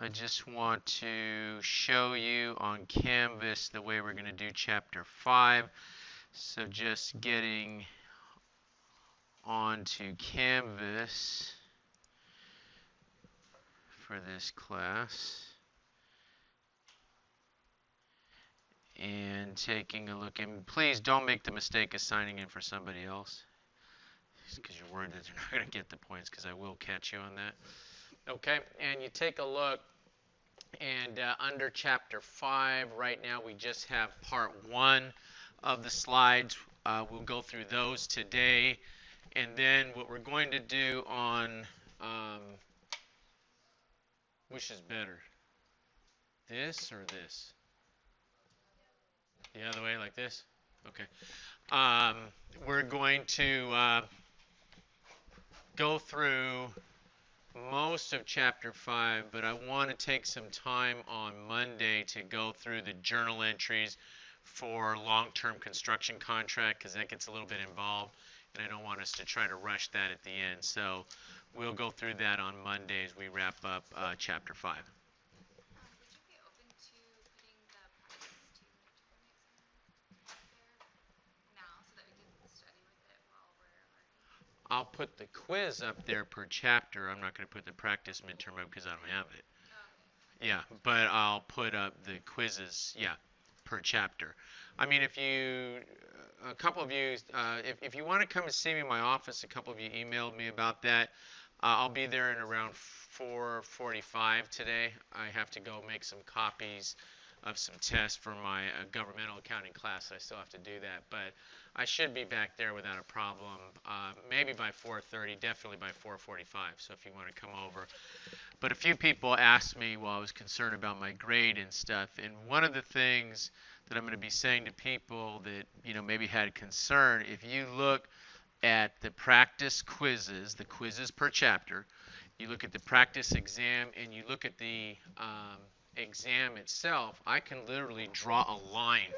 I just want to show you on Canvas the way we're going to do Chapter 5. So just getting onto Canvas for this class and taking a look. And please don't make the mistake of signing in for somebody else because you're worried that you're not going to get the points, because I will catch you on that. Okay, and you take a look, and under Chapter 5, right now we just have Part 1 of the slides. We'll go through those today, and then what we're going to do on, which is better, this or this? The other way, like this? Okay. We're going to go through most of Chapter 5, but I want to take some time on Monday to go through the journal entries for long-term construction contract, because that gets a little bit involved, and I don't want us to try to rush that at the end. So we'll go through that on Monday as we wrap up Chapter 5. I'll put the quiz up there per chapter. I'm not going to put the practice midterm up because I don't have it. Yeah, but I'll put up the quizzes, yeah, per chapter. I mean, a couple of you, if you want to come and see me in my office, a couple of you emailed me about that. I'll be there in around 4:45 today. I have to go make some copies of some tests for my governmental accounting class. I still have to do that, but I should be back there without a problem. Maybe by 4:30, definitely by 4:45. So if you want to come over. But a few people asked me while I was concerned about my grade and stuff, and one of the things that I'm going to be saying to people that maybe had concern, if you look at the practice quizzes, the quizzes per chapter, you look at the practice exam, and you look at the exam itself, I can literally draw a line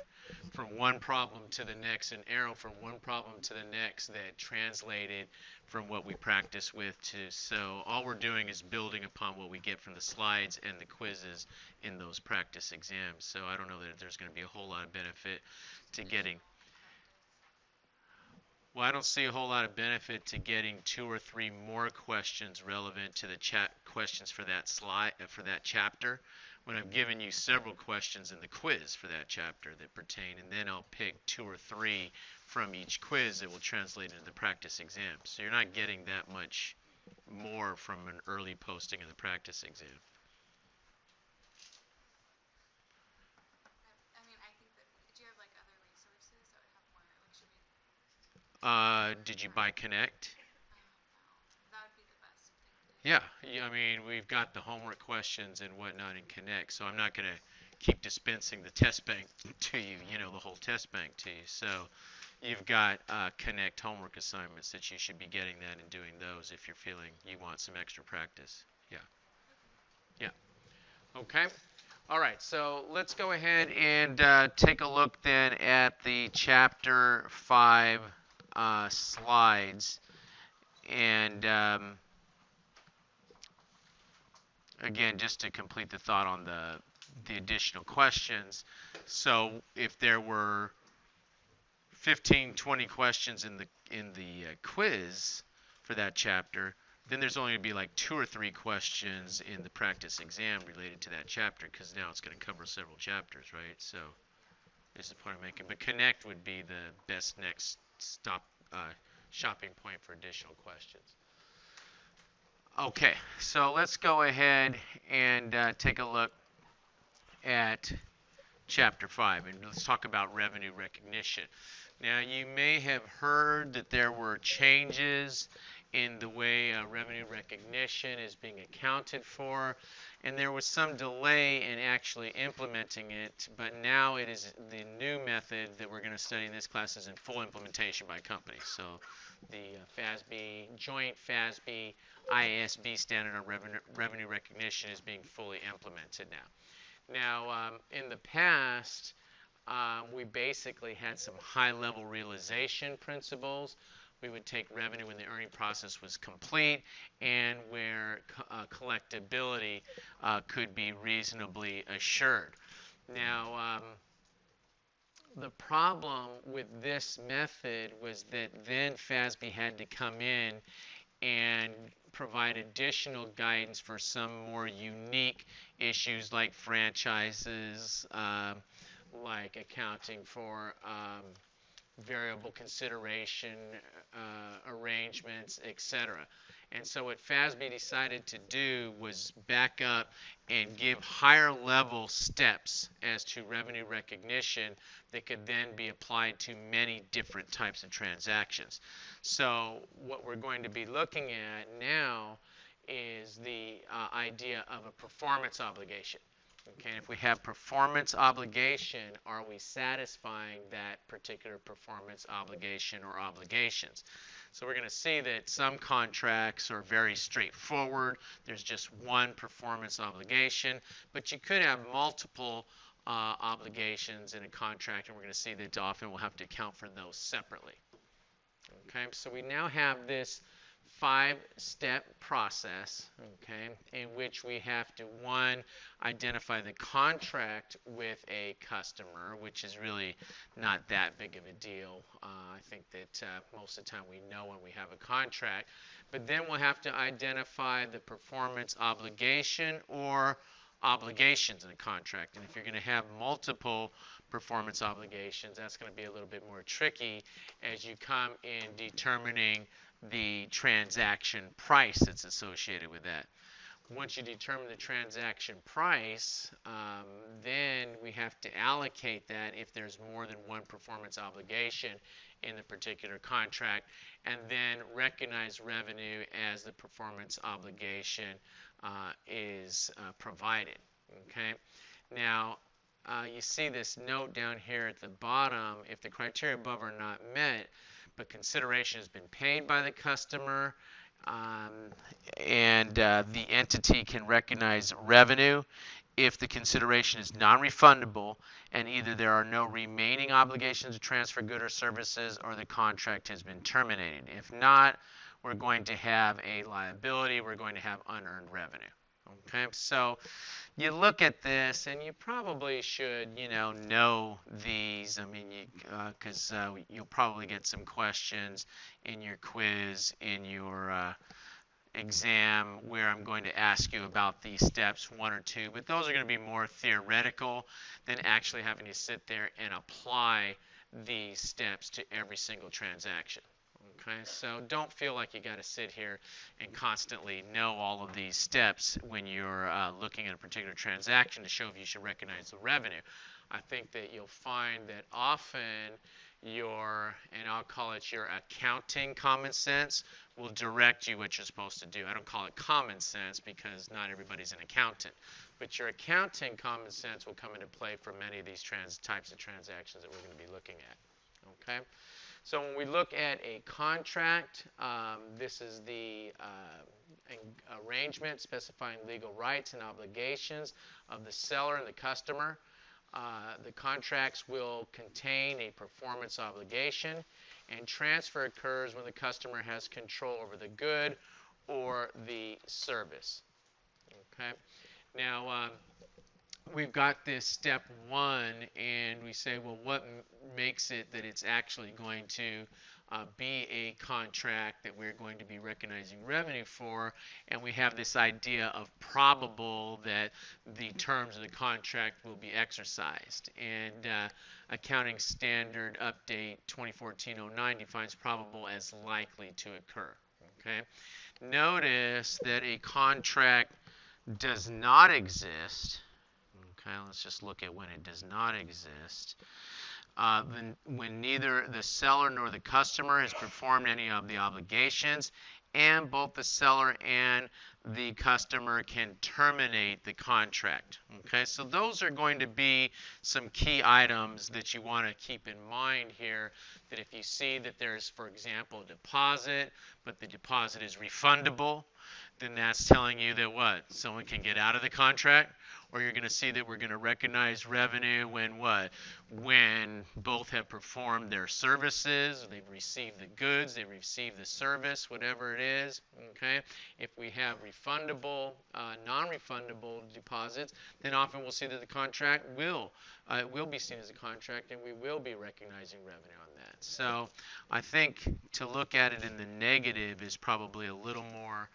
from one problem to the next, an arrow from one problem to the next that translated from what we practice with to. So all we're doing is building upon what we get from the slides and the quizzes in those practice exams. So I don't know that there's going to be a whole lot of benefit to getting. Well, I don't see a whole lot of benefit to getting 2 or 3 more questions relevant to the questions for that slide for that chapter, when I've given you several questions in the quiz for that chapter that pertain, and then I'll pick 2 or 3 from each quiz that will translate into the practice exam. So you're not getting that much more from an early posting of the practice exam. Did you buy Connect? Yeah, I mean, we've got the homework questions and whatnot in Connect, so I'm not going to keep dispensing the test bank to you, the whole test bank to you. So you've got Connect homework assignments that you should be getting that and doing those if you're feeling you want some extra practice. Yeah. Yeah. Okay. All right, so let's go ahead and take a look then at the Chapter 5 slides. And again, just to complete the thought on the additional questions. So if there were 15, 20 questions in the quiz for that chapter, then there's only going to be like 2 or 3 questions in the practice exam related to that chapter, because now it's going to cover several chapters, right? So this is the point I'm making. But Connect would be the best next stop shopping point for additional questions. Okay, so let's go ahead and take a look at Chapter 5, and let's talk about revenue recognition. Now, you may have heard that there were changes in the way revenue recognition is being accounted for, and there was some delay in actually implementing it, but now it is the new method that we're going to study in this class is in full implementation by companies. So the FASB, joint FASB IASB standard on revenue recognition is being fully implemented now. Now, in the past, we basically had some high-level realization principles, we would take revenue when the earning process was complete and where collectability could be reasonably assured. Now, the problem with this method was that then FASB had to come in and provide additional guidance for some more unique issues like franchises, like accounting for variable consideration arrangements, etc. And so what FASB decided to do was back up and give higher level steps as to revenue recognition that could then be applied to many different types of transactions. So what we're going to be looking at now is the idea of a performance obligation. Okay, and if we have performance obligation, are we satisfying that particular performance obligation or obligations? So we're going to see that some contracts are very straightforward. There's just one performance obligation, but you could have multiple obligations in a contract, and we're going to see that often we'll have to account for those separately. Okay, so we now have this 5-step process, okay, in which we have to, one, identify the contract with a customer, which is really not that big of a deal. I think that most of the time we know when we have a contract, but then we'll have to identify the performance obligation or obligations in a contract. And if you're going to have multiple performance obligations, that's going to be a little bit more tricky as you come in determining the transaction price that's associated with that. Once you determine the transaction price, then we have to allocate that if there's more than one performance obligation in the particular contract, and then recognize revenue as the performance obligation is provided. Okay. Now, you see this note down here at the bottom. If the criteria above are not met, but consideration has been paid by the customer, and the entity can recognize revenue if the consideration is non-refundable and either there are no remaining obligations to transfer goods or services or the contract has been terminated. If not, we're going to have a liability. We're going to have unearned revenue. Okay, so you look at this, and you probably should, know these. I mean, because you'll probably get some questions in your quiz, in your exam, where I'm going to ask you about these steps, 1 or 2. But those are going to be more theoretical than actually having to sit there and apply these steps to every single transaction. Okay, so don't feel like you got to sit here and constantly know all of these steps when you're looking at a particular transaction to show if you should recognize the revenue. I think that you'll find that often and I'll call it your accounting common sense, will direct you what you're supposed to do. I don't call it common sense because not everybody's an accountant, but your accounting common sense will come into play for many of these types of transactions that we're going to be looking at. Okay. So when we look at a contract, this is the arrangement specifying legal rights and obligations of the seller and the customer. The contracts will contain a performance obligation, and transfer occurs when the customer has control over the good or the service. Okay. Now, we've got this step 1, and we say, well, what makes it that it's actually going to be a contract that we're going to be recognizing revenue for? And we have this idea of probable that the terms of the contract will be exercised. And Accounting Standard Update 2014-09 defines probable as likely to occur. Okay. Notice that a contract does not exist. Okay, let's just look at when it does not exist. When neither the seller nor the customer has performed any of the obligations, and both the seller and the customer can terminate the contract. Okay, so those are going to be some key items that you want to keep in mind here, that if you see that there's, for example, a deposit, but the deposit is refundable, then that's telling you that what? Someone can get out of the contract, or you're going to see that we're going to recognize revenue when what? When both have performed their services, they've received the goods, they've received the service, whatever it is, okay? If we have refundable, non-refundable deposits, then often we'll see that the contract will be seen as a contract, and we will be recognizing revenue on that. So I think to look at it in the negative is probably a little more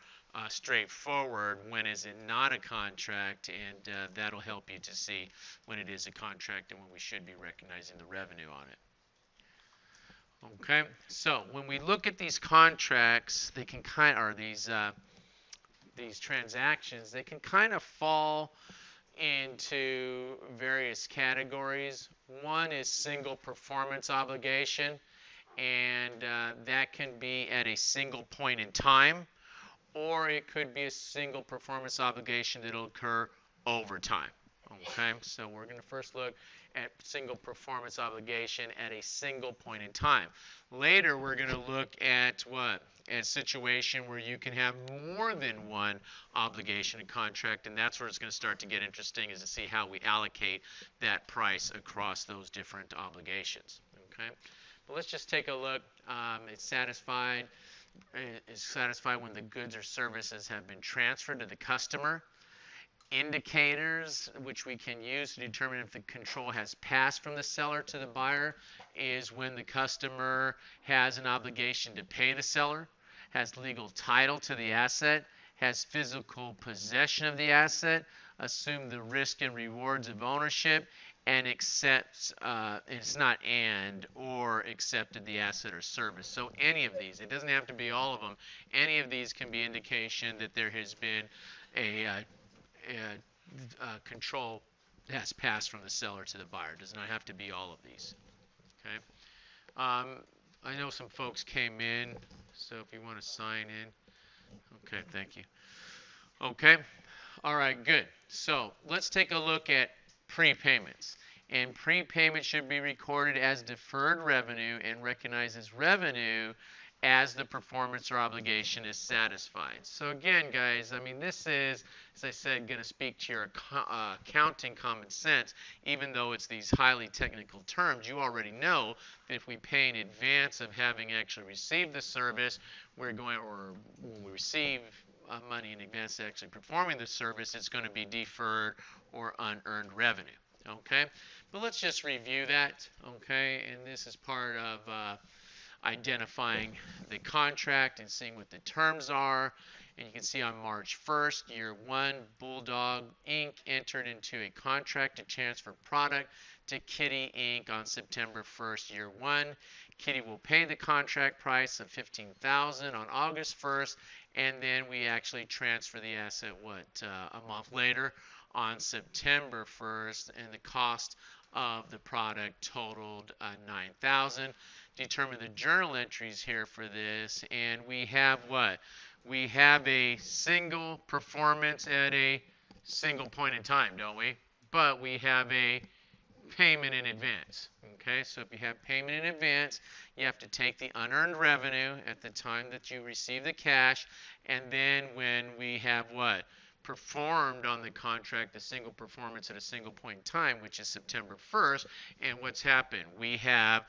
straightforward. When is it not a contract, and that'll help you to see when it is a contract and when we should be recognizing the revenue on it. Okay, so when we look at these contracts, they can or these transactions, they can kind of fall into various categories. One is single performance obligation, and that can be at a single point in time, or it could be a single performance obligation that will occur over time. Okay, so we're going to first look at single performance obligation at a single point in time. Later, we're going to look at what? A situation where you can have more than one obligation and contract, and that's where it's going to start to get interesting, is to see how we allocate that price across those different obligations. Okay, but let's just take a look. It's satisfied when the goods or services have been transferred to the customer. Indicators which we can use to determine if the control has passed from the seller to the buyer is when the customer has an obligation to pay the seller, has legal title to the asset, has physical possession of the asset, assume the risk and rewards of ownership, and accepts, it's not and, or accepted the asset or service. So any of these, it doesn't have to be all of them, any of these can be indication that there has been a control has passed from the seller to the buyer. It does not have to be all of these. Okay. I know some folks came in, so if you want to sign in. Okay, thank you. Okay. All right, good. So let's take a look at prepayments. And prepayment should be recorded as deferred revenue and recognized as revenue as the performance or obligation is satisfied. So again, guys, I mean, this is, as I said, going to speak to your accounting common sense. Even though it's these highly technical terms, you already know that if we pay in advance of having actually received the service, we're going, or when we receive money in advance of actually performing the service, it's going to be deferred or unearned revenue. Okay, but let's just review that. Okay, and this is part of identifying the contract and seeing what the terms are. And you can see on March 1st, year 1, Bulldog Inc. entered into a contract to transfer product to Kitty Inc. on September 1st, year 1. Kitty will pay the contract price of $15,000 on August 1st, and then we actually transfer the asset, a month later on September 1st, and the cost of the product totaled $9,000. Determine the journal entries here for this, and we have what? We have a single performance at a single point in time, don't we? But we have a payment in advance. Okay, so if you have payment in advance, you have to take the unearned revenue at the time that you receive the cash, and then when we have what? Performed on the contract, a single performance at a single point in time, which is September 1st, and what's happened? We have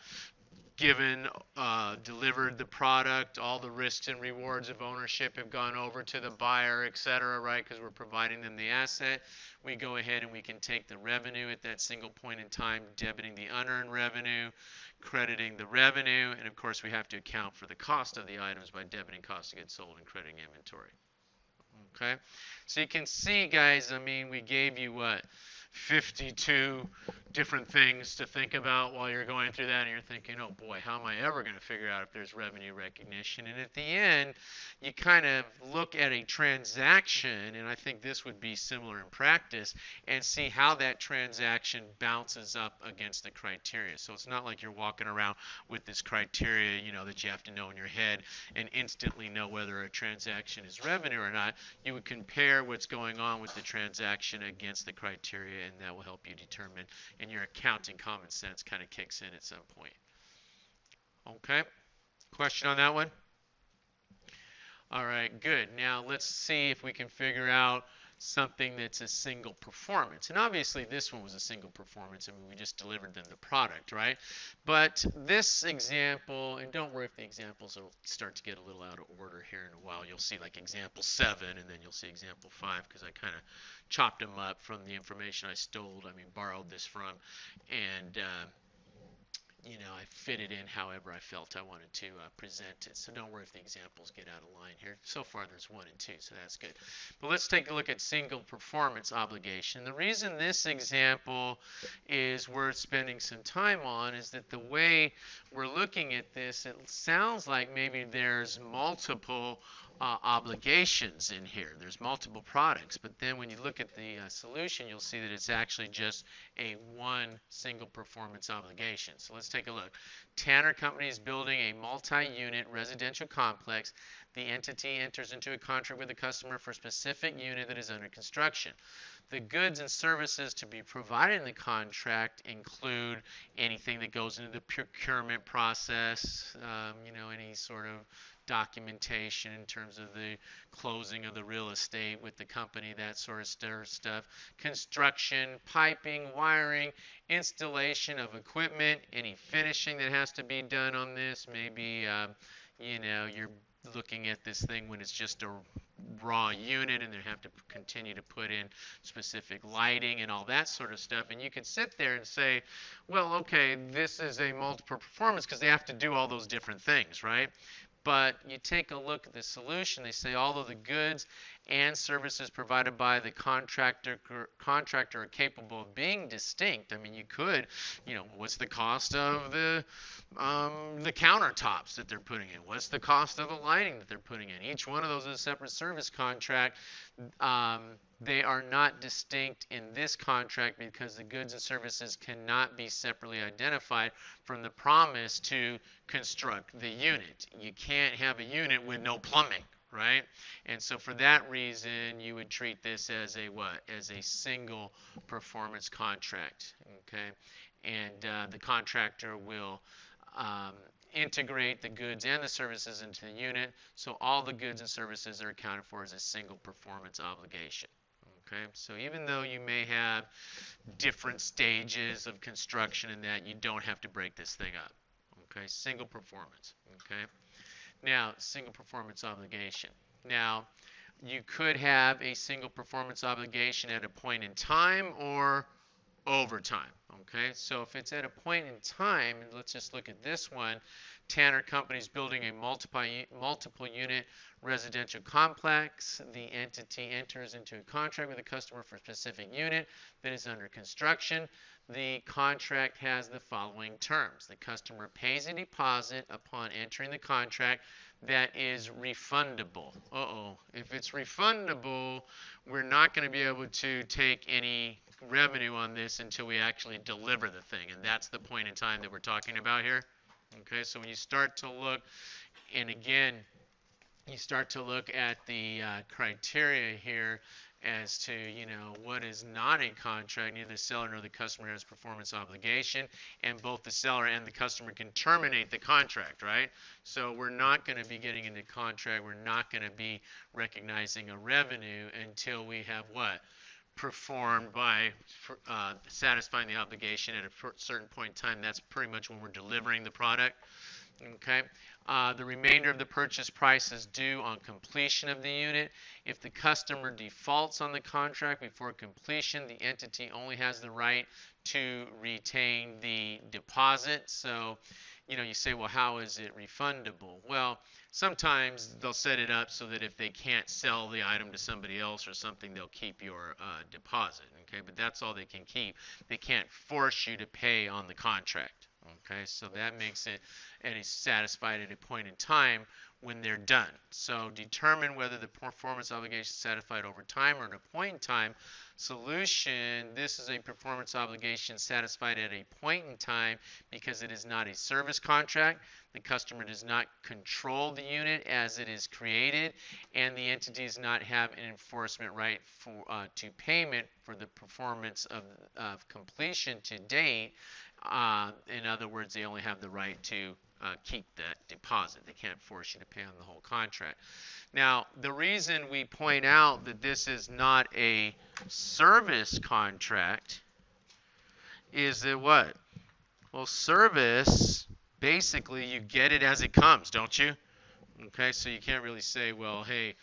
delivered the product, all the risks and rewards of ownership have gone over to the buyer, etc., right, because we're providing them the asset. We go ahead and we can take the revenue at that single point in time, debiting the unearned revenue, crediting the revenue, and of course we have to account for the cost of the items by debiting cost of goods sold and crediting inventory. Okay, so you can see, guys, I mean, we gave you what? 52 different things to think about while you're going through that, and you're thinking, oh boy, how am I ever going to figure out if there's revenue recognition? And at the end, you kind of look at a transaction, and I think this would be similar in practice, and see how that transaction bounces up against the criteria. So it's not like you're walking around with this criteria, that you have to know in your head and instantly know whether a transaction is revenue or not. You would compare what's going on with the transaction against the criteria, and that will help you determine, and your accounting common sense kind of kicks in at some point. Okay, question on that one? All right, good. Now let's see if we can figure out something that's a single performance. And obviously this one was a single performance. I mean, we just delivered them the product, right? But this example, and don't worry if the examples will start to get a little out of order here in a while. You'll see like example 7, and then you'll see example 5, because I kind of chopped them up from the information I stole, I mean, borrowed this from, and I fit it in however I felt I wanted to present it. So don't worry if the examples get out of line here. So far there's 1 and 2, so that's good. But let's take a look at single performance obligation. The reason this example is worth spending some time on is that the way we're looking at this, it sounds like maybe there's multiple obligations in here. There's multiple products, but then when you look at the solution, you'll see that it's actually just a one single performance obligation. So let's take a look. Tanner Company is building a multi-unit residential complex. The entity enters into a contract with the customer for a specific unit that is under construction. The goods and services to be provided in the contract include anything that goes into the procurement process, any sort of documentation in terms of the closing of the real estate with the company, that sort of stuff, construction, piping, wiring, installation of equipment, any finishing that has to be done on this. Maybe you're looking at this thing when it's just a raw unit and they have to continue to put in specific lighting and all that sort of stuff. And you can sit there and say, well, okay, this is a multiple performance because they have to do all those different things, right? But you take a look at the solution, they say although the goods and services provided by the contractor are capable of being distinct. I mean, you could, what's the cost of the countertops that they're putting in? What's the cost of the lighting that they're putting in? Each one of those is a separate service contract. They are not distinct in this contract because the goods and services cannot be separately identified from the promise to construct the unit. You can't have a unit with no plumbing, right? And so for that reason, you would treat this as a what? As a single performance contract, okay? And the contractor will integrate the goods and the services into the unit, so all the goods and services are accounted for as a single performance obligation. Okay, so even though you may have different stages of construction in that, you don't have to break this thing up. Okay, single performance. Okay, now single performance obligation. Now you could have a single performance obligation at a point in time or over time. Okay, so if it's at a point in time, let's just look at this one. Tanner Company is building a multiple unit residential complex. The entity enters into a contract with the customer for a specific unit that is under construction. The contract has the following terms. The customer pays a deposit upon entering the contract that is refundable. If it's refundable, we're not going to be able to take any revenue on this until we actually deliver the thing, and that's the point in time that we're talking about here. Okay, so when you start to look, and again, you start to look at the criteria here as to, what is not a contract. Neither the seller nor the customer has performance obligation, and both the seller and the customer can terminate the contract, right? So we're not going to be getting into contract. We're not going to be recognizing a revenue until we have what? Performed by satisfying the obligation at a certain point in time. That's pretty much when we're delivering the product. Okay. The remainder of the purchase price is due on completion of the unit. If the customer defaults on the contract before completion, the entity only has the right to retain the deposit. So, you say, well, how is it refundable? Well, sometimes they'll set it up so that if they can't sell the item to somebody else or something, they'll keep your deposit. Okay, but that's all they can keep. They can't force you to pay on the contract. Okay, so that makes it satisfied at a point in time when they're done. So determine whether the performance obligation is satisfied over time or at a point in time. Solution, this is a performance obligation satisfied at a point in time because it is not a service contract. The customer does not control the unit as it is created, and the entity does not have an enforcement right to payment for the performance of completion to date. In other words, they only have the right to keep that deposit. They can't force you to pay on the whole contract. Now, the reason we point out that this is not a service contract is that what? Well, service, basically, you get it as it comes, don't you? Okay, so you can't really say, well, hey,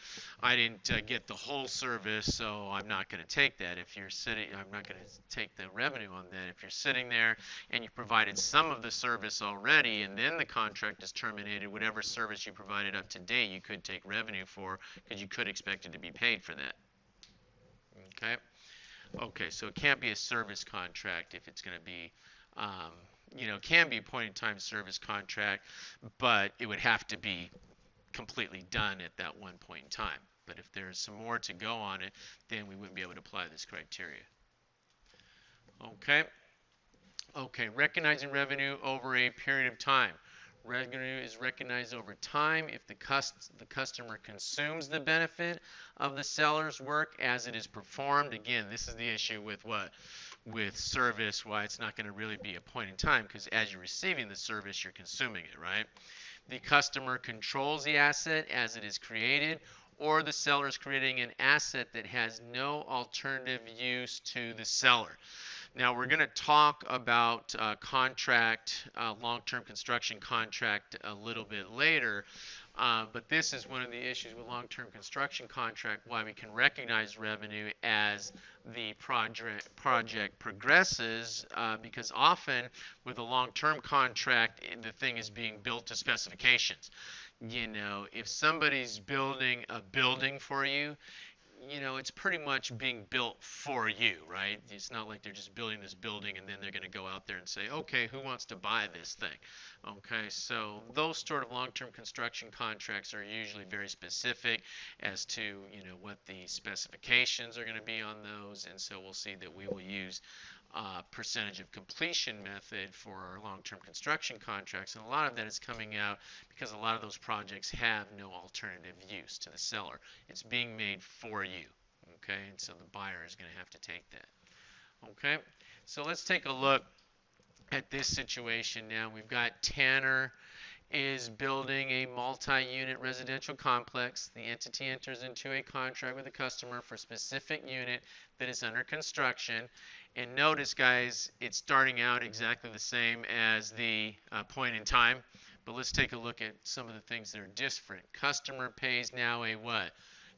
I didn't get the whole service, so I'm not going to take that. If you're sitting, I'm not going to take the revenue on that. If you're sitting there and you provided some of the service already, and then the contract is terminated, whatever service you provided up to date, you could take revenue for because you could expect it to be paid for that. Okay. Okay, so it can't be a service contract if it's going to be, it can be a point-in-time service contract, but it would have to be completely done at that one point in time. But if there's some more to go on it, then we wouldn't be able to apply this criteria. Okay. Okay, recognizing revenue over a period of time. Revenue is recognized over time if the customer consumes the benefit of the seller's work as it is performed. Again, this is the issue with what? With service, why it's not going to really be a point in time, because as you're receiving the service, you're consuming it, right? The customer controls the asset as it is created, or the seller is creating an asset that has no alternative use to the seller. Now we're going to talk about contract, long-term construction contract a little bit later, but this is one of the issues with long-term construction contract, why we can recognize revenue as the project progresses, because often with a long-term contract, the thing is being built to specifications. If somebody's building a building for you, it's pretty much being built for you, right? It's not like they're just building this building and then they're going to go out there and say, okay, who wants to buy this thing? Okay, so those sort of long-term construction contracts are usually very specific as to, what the specifications are going to be on those, and so we'll see that we will use percentage of completion method for our long-term construction contracts, and a lot of that is coming out because a lot of those projects have no alternative use to the seller. It's being made for you, okay, and so the buyer is going to have to take that. Okay, so let's take a look at this situation now. We've got Tanner is building a multi-unit residential complex. The entity enters into a contract with the customer for a specific unit that is under construction. And notice, guys, it's starting out exactly the same as the point in time. But let's take a look at some of the things that are different. Customer pays now a what?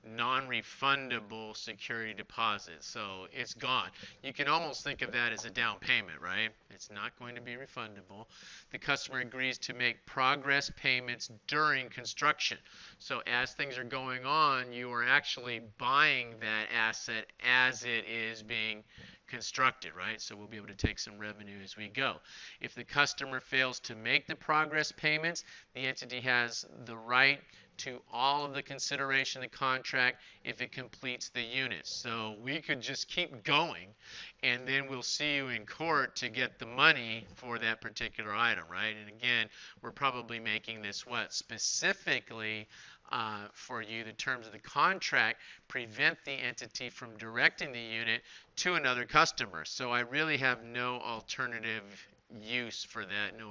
Non-refundable security deposit. So it's gone. You can almost think of that as a down payment, right? It's not going to be refundable. The customer agrees to make progress payments during construction. So as things are going on, you are actually buying that asset as it is being constructed, right? So we'll be able to take some revenue as we go. If the customer fails to make the progress payments, the entity has the right to all of the consideration of the contract if it completes the unit. So we could just keep going, and then we'll see you in court to get the money for that particular item, right? And again, we're probably making this what? Specifically for you, the terms of the contract prevent the entity from directing the unit to another customer. So I really have no alternative use for that, no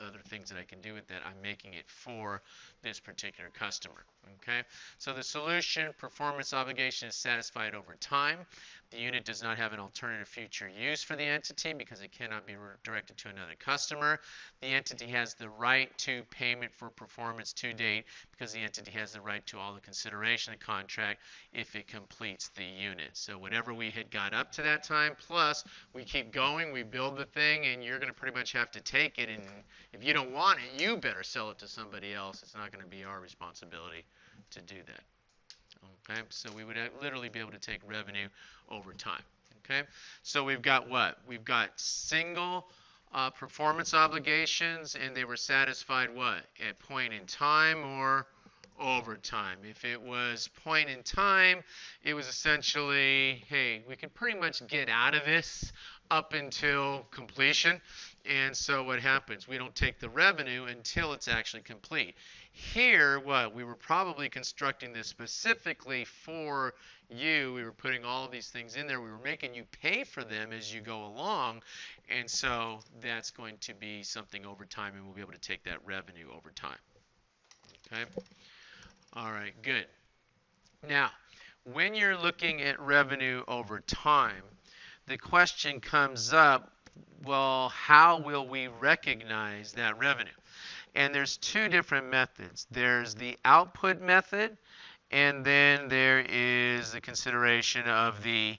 other things that I can do with that. I'm making it for this particular customer. Okay, so the solution, performance obligation is satisfied over time. The unit does not have an alternative future use for the entity because it cannot be directed to another customer. The entity has the right to payment for performance to date because the entity has the right to all the consideration of the contract if it completes the unit. So whatever we had got up to that time, plus we keep going, we build the thing, and you're going to pretty much have to take it. And if you don't want it, you better sell it to somebody else. It's not going to be our responsibility to do that. Okay, so we would literally be able to take revenue over time. Okay, so we've got what? We've got single performance obligations, and they were satisfied what? At point in time or over time. If it was point in time, it was essentially, hey, we can pretty much get out of this up until completion. And so what happens? We don't take the revenue until it's actually complete. Here, what? We were probably constructing this specifically for you. We were putting all of these things in there. We were making you pay for them as you go along. And so that's going to be something over time, and we'll be able to take that revenue over time. Okay? All right, good. Now, when you're looking at revenue over time, the question comes up, well, how will we recognize that revenue? And there's two different methods. There's the output method, and then there is the consideration of the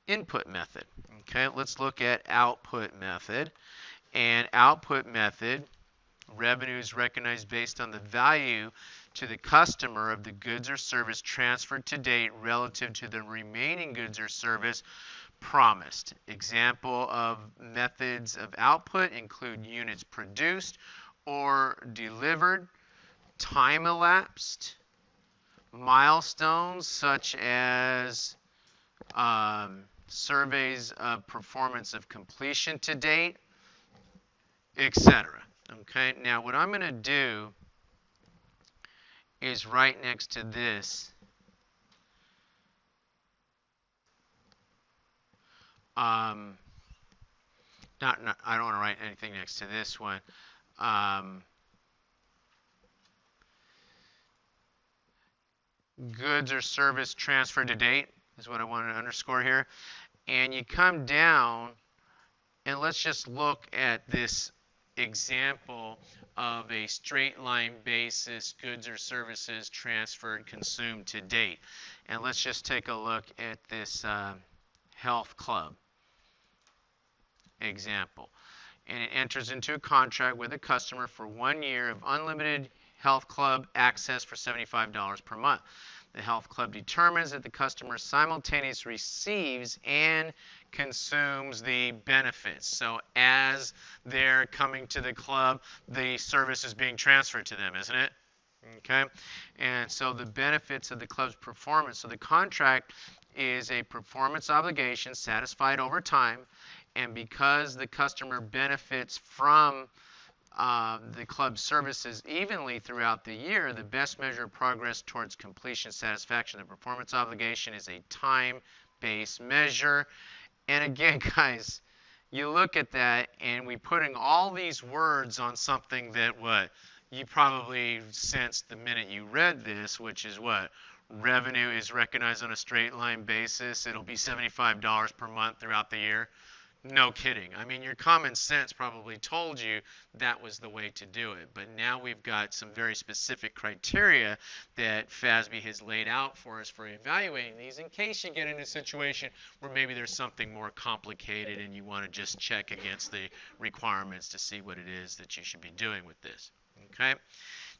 input method. Okay, let's look at output method. And output method, revenue is recognized based on the value to the customer of the goods or service transferred to date relative to the remaining goods or service promised. Example of methods of output include units produced or delivered, time elapsed, milestones such as surveys of performance of completion to date, etc. Okay, now what I'm going to do is right next to this, I don't want to write anything next to this one. Goods or service transferred to date is what I want to underscore here. And you come down, and let's just look at this example of a straight line basis, goods or services transferred, consumed to date. And let's just take a look at this health club example. And it enters into a contract with a customer for 1 year of unlimited health club access for $75 per month. The health club determines that the customer simultaneously receives and consumes the benefits. So as they're coming to the club, the service is being transferred to them, isn't it? Okay, and so the benefits of the club's performance. So the contract is a performance obligation satisfied over time, and because the customer benefits from the club services evenly throughout the year, the best measure of progress towards completion satisfaction. The performance obligation is a time-based measure. And again, guys, you look at that, and we putting all these words on something that what you probably sensed the minute you read this, which is what? Revenue is recognized on a straight line basis. It'll be $75 per month throughout the year. No kidding. I mean, your common sense probably told you that was the way to do it. But now we've got some very specific criteria that FASB has laid out for us for evaluating these in case you get in a situation where maybe there's something more complicated and you want to just check against the requirements to see what it is that you should be doing with this. Okay?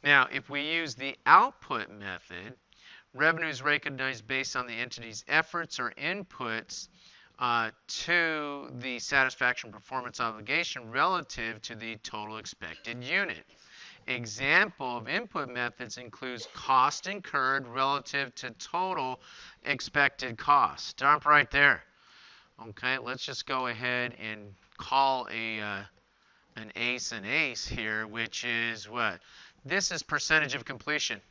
Now, if we use the output method, revenue is recognized based on the entity's efforts or inputs to the satisfaction performance obligation relative to the total expected unit. Example of input methods includes cost incurred relative to total expected cost. Dump right there. Okay, let's just go ahead and call an ace an ace here, which is what? This is percentage of completion.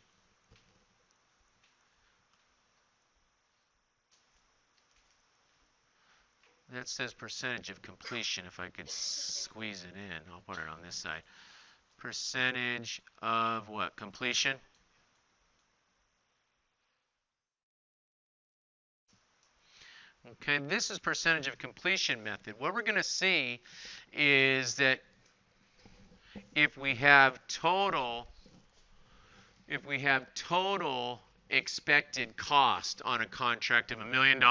That says percentage of completion. If I could squeeze it in, I'll put it on this side. Percentage of what? Completion? Okay, this is percentage of completion method. What we're going to see is that if we have total expected cost on a contract of $1 million,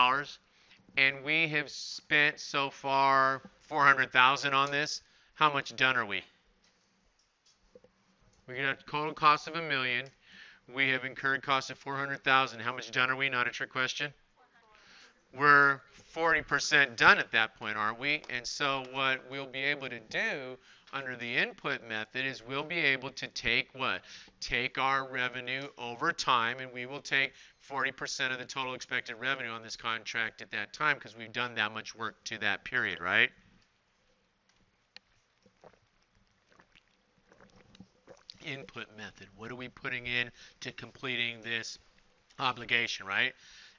and we have spent so far $400,000 on this, how much done are we? We got a total cost of $1 million. We have incurred costs of $400,000. How much done are we? Not a trick question. We're 40% done at that point, aren't we? And so what we'll be able to do under the input method is we'll be able to take what? Take our revenue over time, and we will take 40% of the total expected revenue on this contract at that time because we've done that much work to that period, right? Input method. What are we putting in to completing this obligation, right?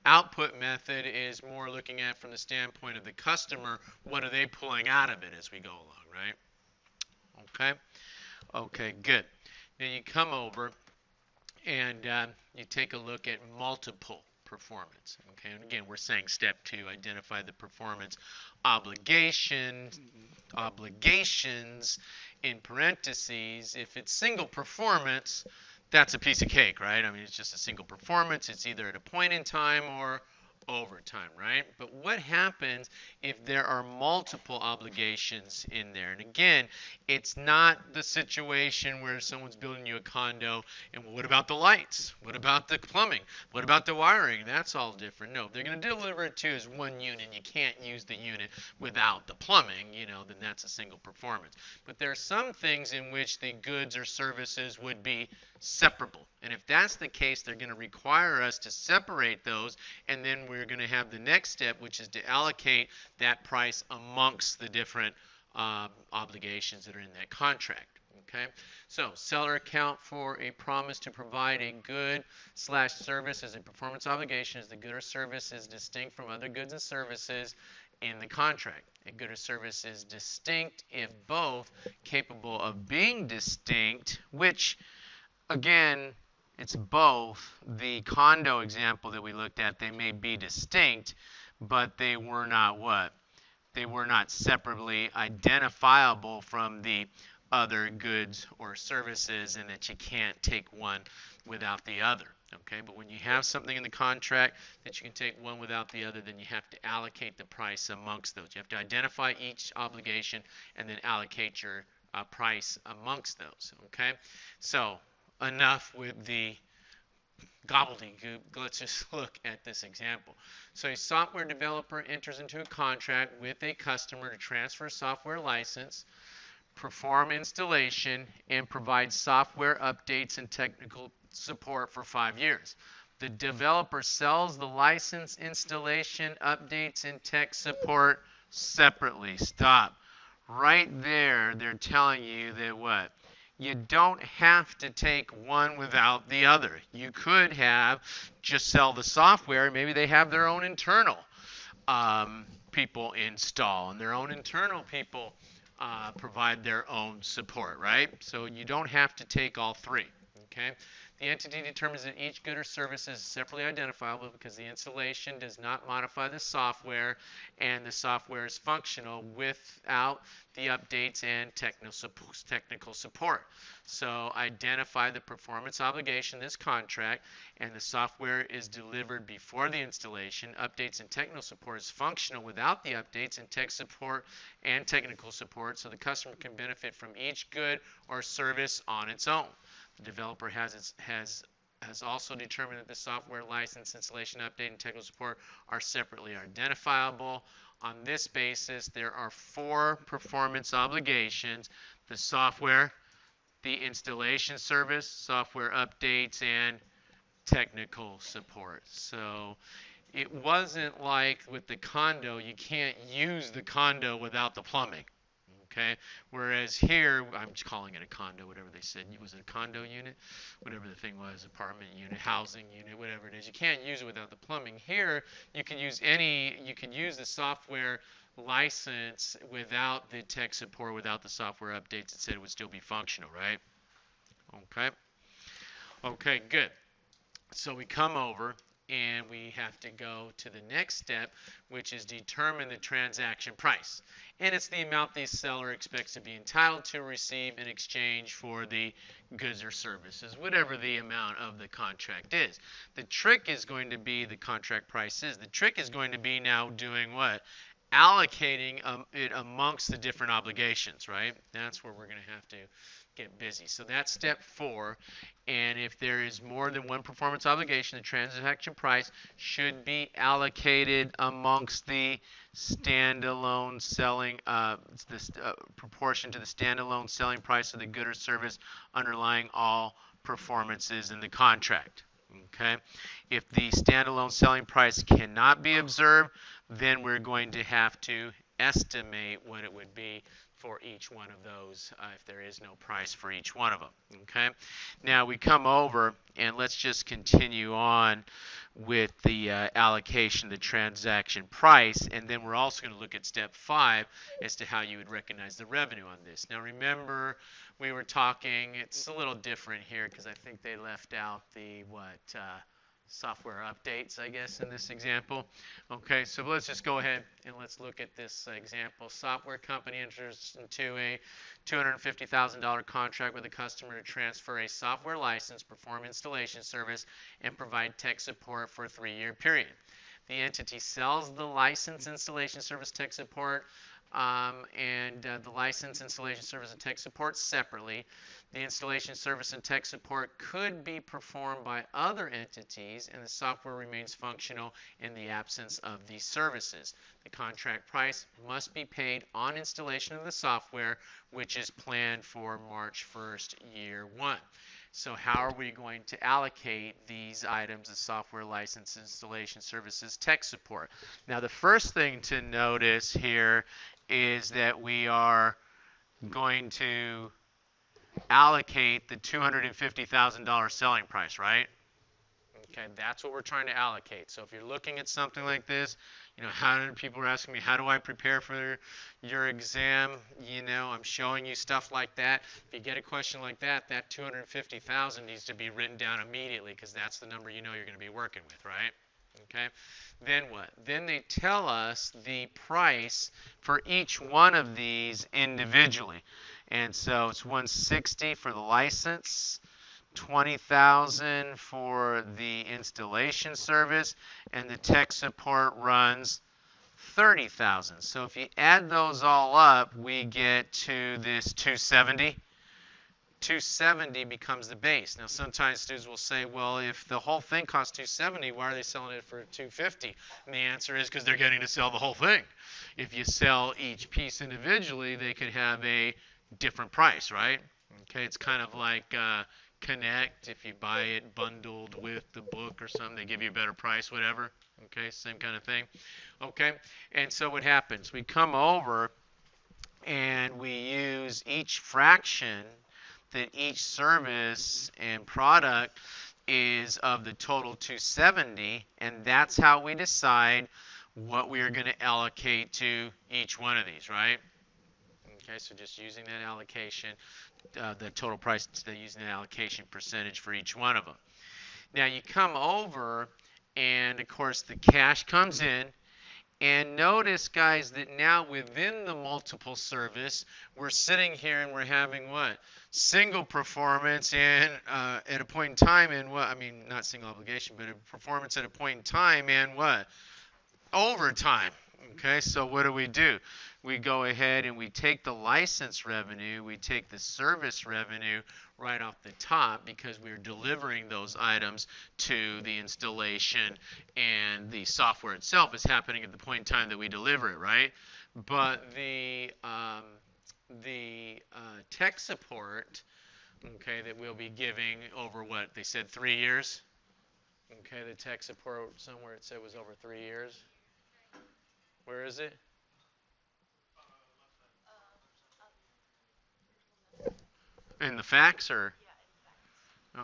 Output method is more looking at from the standpoint of the customer, what are they pulling out of it as we go along, right? Okay. Okay, good. Now you come over and you take a look at multiple performance. Okay, and again, we're saying step 2, identify the performance obligations in parentheses. If it's single performance, that's a piece of cake, right? I mean, it's just a single performance. It's either at a point in time or overtime, right? But what happens if there are multiple obligations in there? And again, it's not the situation where someone's building you a condo and, well, what about the lights? What about the plumbing? What about the wiring? That's all different. No, if they're going to deliver it to you as one unit and you can't use the unit without the plumbing, then that's a single performance. But there are some things in which the goods or services would be separable. And if that's the case, they're going to require us to separate those, and then we're going to have the next step, which is to allocate that price amongst the different obligations that are in that contract. Okay, so seller account for a promise to provide a good / service as a performance obligation as the good or service is distinct from other goods and services in the contract. A good or service is distinct if both capable of being distinct, which again, it's both. The condo example that we looked at, they may be distinct, but they were not what? They were not separately identifiable from the other goods or services, and that you can't take one without the other. Okay, but when you have something in the contract that you can take one without the other, then you have to allocate the price amongst those. You have to identify each obligation and then allocate your price amongst those. Okay, so enough with the gobbledygook. Let's just look at this example. So a software developer enters into a contract with a customer to transfer a software license, perform installation, and provide software updates and technical support for 5 years. The developer sells the license, installation, updates, and tech support separately. Stop. Right there, they're telling you that what? You don't have to take one without the other. You could have just sell the software. Maybe they have their own internal people install, and their own internal people provide their own support, right? So you don't have to take all three, okay? The entity determines that each good or service is separately identifiable because the installation does not modify the software, and the software is functional without the updates and technical support. So identify the performance obligation in this contract, and the software is delivered before the installation. Updates and technical support is functional without the updates and tech support and technical support, so the customer can benefit from each good or service on its own. The developer has also determined that the software license, installation, update, and technical support are separately identifiable. On this basis, there are 4 performance obligations: the software, the installation service, software updates, and technical support. So it wasn't like with the condo, you can't use the condo without the plumbing. Okay, whereas here, I'm just calling it a condo, whatever they said. Was it a condo unit? Whatever the thing was, apartment unit, housing unit, whatever it is. You can't use it without the plumbing. Here, you can use the software license without the tech support, without the software updates. It said it would still be functional, right? Okay. Okay, good. So we come over and we have to go to the next step, which is determine the transaction price. And it's the amount the seller expects to be entitled to receive in exchange for the goods or services, whatever the amount of the contract is. The trick is going to be the contract price is. The trick is going to be now doing what? Allocating it amongst the different obligations, right? That's where we're going to have to get busy. So that's step 4. And if there is more than one performance obligation, the transaction price should be allocated amongst the standalone selling, proportion to the standalone selling price of the good or service underlying all performances in the contract. Okay. If the standalone selling price cannot be observed, then we're going to have to estimate what it would be for each one of those if there is no price for each one of them. Okay. Now we come over and let's just continue on with the allocation, the transaction price, and then we're also going to look at step 5 as to how you would recognize the revenue on this. Now remember, we were talking, it's a little different here because I think they left out the software updates, I guess, in this example. Okay, so let's just go ahead and let's look at this example. Software company enters into a $250,000 contract with a customer to transfer a software license, perform installation service, and provide tech support for a 3-year period. The entity sells the license, installation service, tech support, and the license, installation service, and tech support separately. The installation service and tech support could be performed by other entities, and the software remains functional in the absence of these services. The contract price must be paid on installation of the software, which is planned for March 1st, year 1. So how are we going to allocate these items, the software license, installation services, tech support? Now the first thing to notice here is that we are going to allocate the $250,000 selling price, right? Okay, that's what we're trying to allocate. So if you're looking at something like this, people are asking me, how do I prepare for your exam? I'm showing you stuff like that. If you get a question like that, that 250,000 needs to be written down immediately because that's the number you're going to be working with, right? Okay. Then what? Then they tell us the price for each one of these individually. And so it's $160 for the license, $20,000 for the installation service, and the tech support runs $30,000. So if you add those all up, we get to this $270. $270 becomes the base. Now sometimes students will say, well, if the whole thing costs $270, why are they selling it for $250? And the answer is because they're getting to sell the whole thing. If you sell each piece individually, they could have a different price, right? Okay, it's kind of like Connect. If you buy it bundled with the book or something, they give you a better price, whatever. Okay, same kind of thing. Okay, and so what happens? We come over and we use each fraction that each service and product is of the total 270, and that's how we decide what we are going to allocate to each one of these, right? Okay, so just using that allocation, the total price, using the allocation percentage for each one of them. Now you come over, and of course the cash comes in, and notice, guys, that now within the multiple service, we're sitting here and we're having what? Single performance and at a point in time, and what? I mean, not single obligation, but a performance at a point in time, and what? Overtime. Okay, so what do? We go ahead and we take the license revenue, we take the service revenue right off the top because we're delivering those items to the installation, and the software itself is happening at the point in time that we deliver it, right? But the tech support, okay, that we'll be giving over what? They said 3 years? Okay, the tech support, somewhere it said was over 3 years. Where is it? In the facts, or?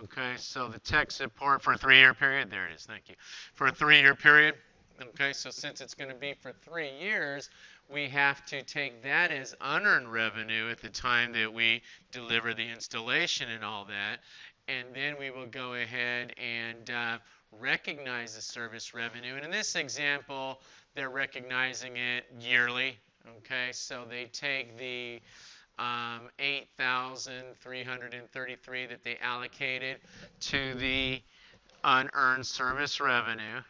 Okay, so the tech support for a 3-year period, there it is, thank you. For a 3-year period, okay, so since it's going to be for 3 years, we have to take that as unearned revenue at the time that we deliver the installation and all that, and then we will go ahead and recognize the service revenue. And in this example, they're recognizing it yearly, okay, so they take the 8,333 that they allocated to the unearned service revenue.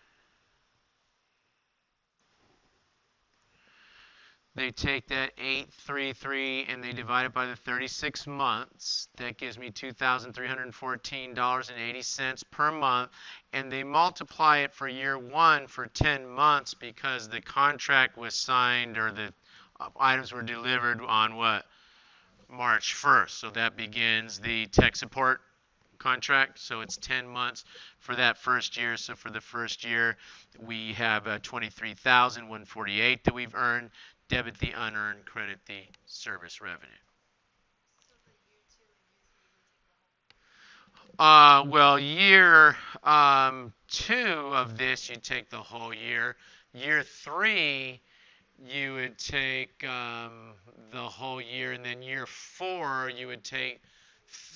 They take that 833 and they divide it by the 36 months. That gives me $2,314.80 per month. And they multiply it for year 1 for 10 months because the contract was signed, or the items were delivered on what? March 1st. So that begins the tech support contract. So it's 10 months for that first year. So for the first year, we have $23,148 that we've earned. Debit the unearned, credit the service revenue. Well, year 2 of this, you take the whole year. Year 3, you would take the whole year, and then year 4, you would take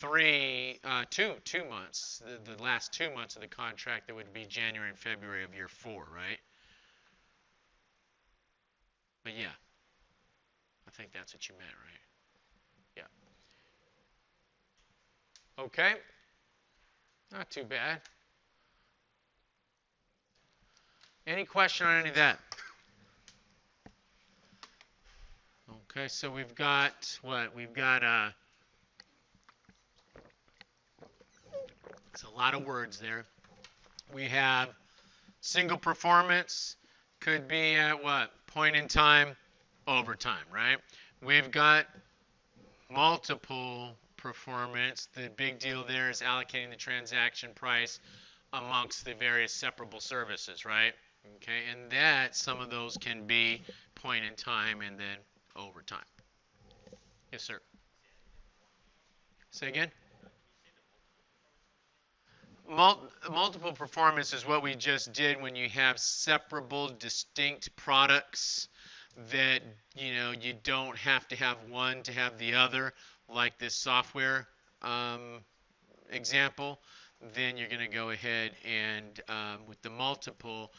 2 months, the last 2 months of the contract. That would be January and February of year 4, right? But yeah, I think that's what you meant, right? Yeah. Okay. Not too bad. Any question on any of that? Okay, so we've got what? We've got it's a lot of words there. We have single performance, could be at what? Point in time, overtime, right? We've got multiple performance. The big deal there is allocating the transaction price amongst the various separable services, right? Okay, and that some of those can be point in time and then overtime. Yes, sir. Say again? Multiple performance is what we just did when you have separable, distinct products that you don't have to have one to have the other, like this software example. Then you're going to go ahead and with the multiple,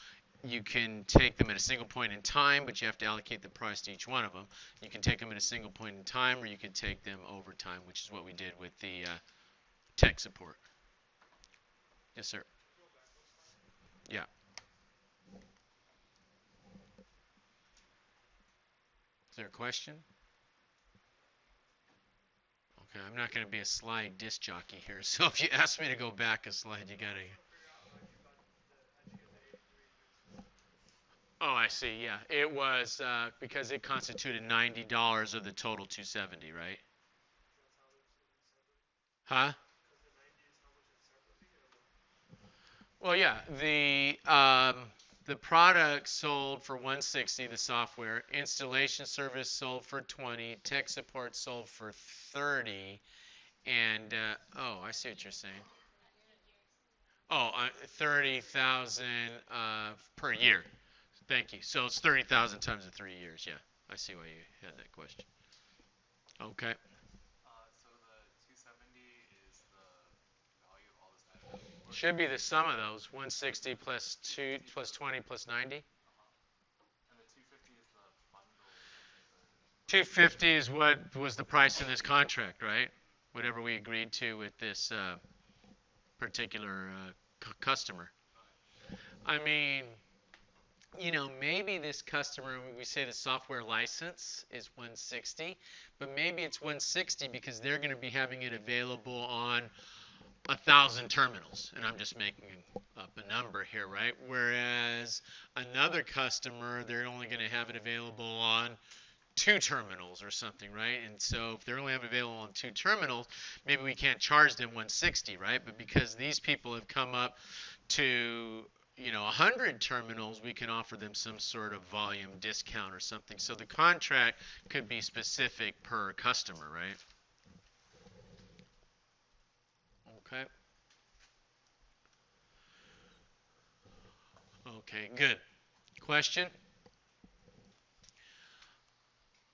you can take them at a single point in time, but you have to allocate the price to each one of them. You can take them at a single point in time, or you can take them over time, which is what we did with the tech support. Yes, sir. Yeah. Is there a question? Okay, I'm not going to be a slide disc jockey here, so if you ask me to go back a slide, you got to. Oh, I see. Yeah, it was because it constituted $90 of the total 270, right? Huh? Well, yeah, the product sold for 160, the software, installation service sold for 20, tech support sold for 30, and oh, I see what you're saying. Oh, 30,000 per year. Thank you. So it's 30,000 times the 3 years. Yeah, I see why you had that question. Okay. Should be the sum of those. 160 plus 2 plus 20 plus 90. 250 is what was the price in this contract, right? Whatever we agreed to with this particular customer. I mean, maybe this customer, we say the software license is 160, but maybe it's 160 because they're going to be having it available on 1,000 terminals, and I'm just making up a number here, right? Whereas another customer, they're only going to have it available on 2 terminals or something, right? And so if they're only have it available on 2 terminals, maybe we can't charge them 160, right? But because these people have come up to 100 terminals, we can offer them some sort of volume discount or something. So the contract could be specific per customer, right? Okay. Okay, good. Question?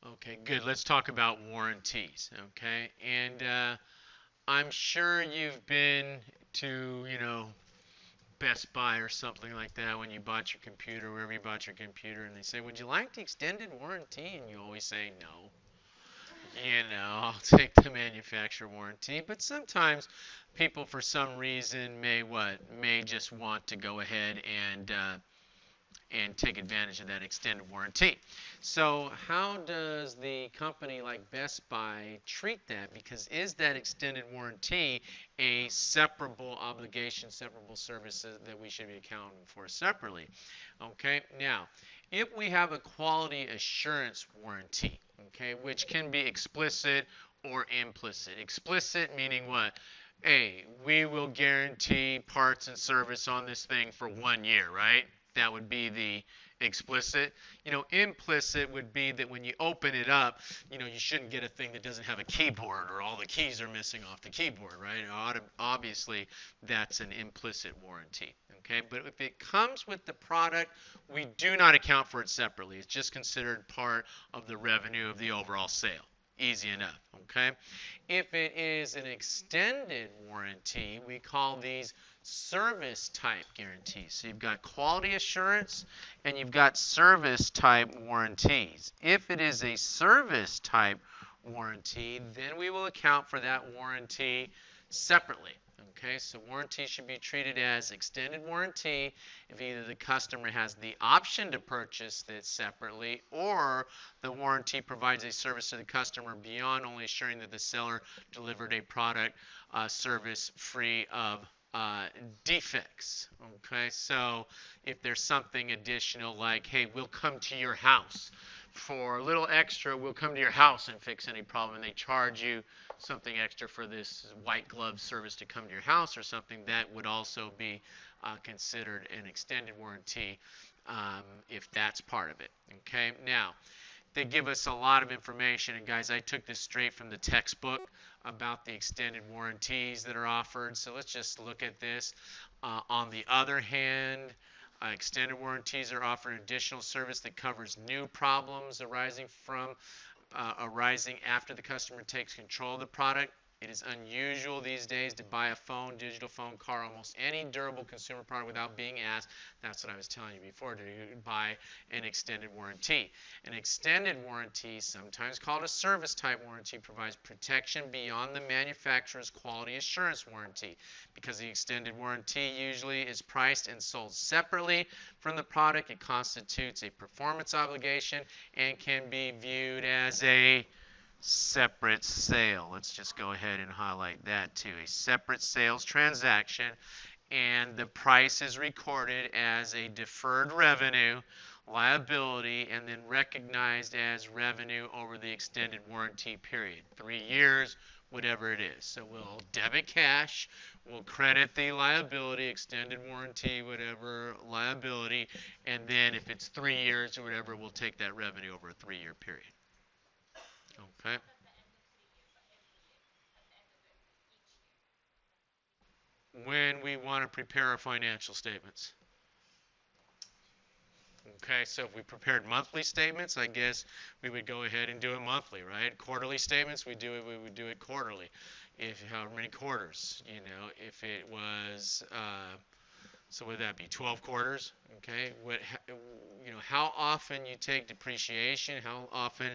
Okay, good. Let's talk about warranties, okay? And I'm sure you've been to, Best Buy or something like that when you bought your computer, wherever you bought your computer, and they say, would you like the extended warranty? And you always say no. I'll take the manufacturer warranty. But sometimes people, for some reason, may just want to go ahead and take advantage of that extended warranty. So how does the company like Best Buy treat that? Because is that extended warranty a separable obligation, separable services that we should be accounting for separately? Okay, now, if we have a quality assurance warranty, okay, which can be explicit or implicit. Explicit meaning what? A, we will guarantee parts and service on this thing for 1 year, right? That would be the Explicit. Implicit would be that when you open it up, you shouldn't get a thing that doesn't have a keyboard or all the keys are missing off the keyboard, right? Obviously, that's an implicit warranty. Okay, but if it comes with the product, we do not account for it separately. It's just considered part of the revenue of the overall sale. Easy enough, okay? If it is an extended warranty, we call these service type guarantees. So you've got quality assurance and you've got service type warranties. If it is a service type warranty, then we will account for that warranty separately. Okay, so warranty should be treated as extended warranty if either the customer has the option to purchase this separately or the warranty provides a service to the customer beyond only assuring that the seller delivered a product service free of defects. Okay, so if there's something additional like, hey, we'll come to your house for a little extra, we'll come to your house and fix any problem, and they charge you something extra for this white glove service to come to your house or something, that would also be considered an extended warranty if that's part of it. Okay, now they give us a lot of information, and guys, I took this straight from the textbook about the extended warranties that are offered. So let's just look at this. On the other hand, extended warranties are offering additional service that covers new problems arising after the customer takes control of the product. It is unusual these days to buy a phone, digital phone, car, almost any durable consumer product without being asked. That's what I was telling you before, to buy an extended warranty. An extended warranty, sometimes called a service type warranty, provides protection beyond the manufacturer's quality assurance warranty. Because the extended warranty usually is priced and sold separately from the product, it constitutes a performance obligation and can be viewed as a separate sale. Let's just go ahead and highlight that too. A separate sales transaction, and the price is recorded as a deferred revenue liability and then recognized as revenue over the extended warranty period. 3 years, whatever it is. So we'll debit cash, we'll credit the liability, extended warranty, whatever liability, and then if it's 3 years or whatever, we'll take that revenue over a 3-year period. Okay. When we want to prepare our financial statements. Okay, so if we prepared monthly statements, I guess we would go ahead and do it monthly, right? Quarterly statements, we would do it quarterly. If however many quarters, if it was, so would that be 12 quarters? Okay, how often you take depreciation, how often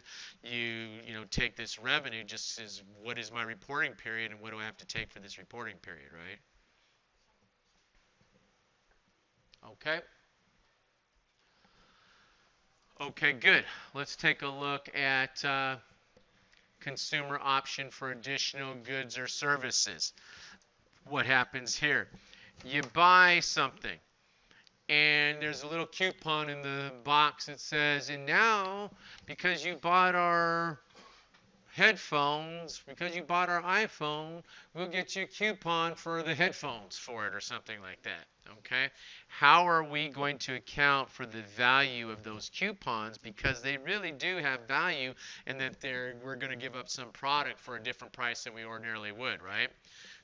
you take this revenue, just as what is my reporting period and what do I have to take for this reporting period, right? Okay. Okay, good. Let's take a look at consumer option for additional goods or services. What happens here? You buy something, and there's a little coupon in the box that says, and now, because you bought our headphones, because you bought our iPhone, we'll get you a coupon for the headphones for it or something like that. Okay, how are we going to account for the value of those coupons, because they really do have value, and that we're going to give up some product for a different price than we ordinarily would, right?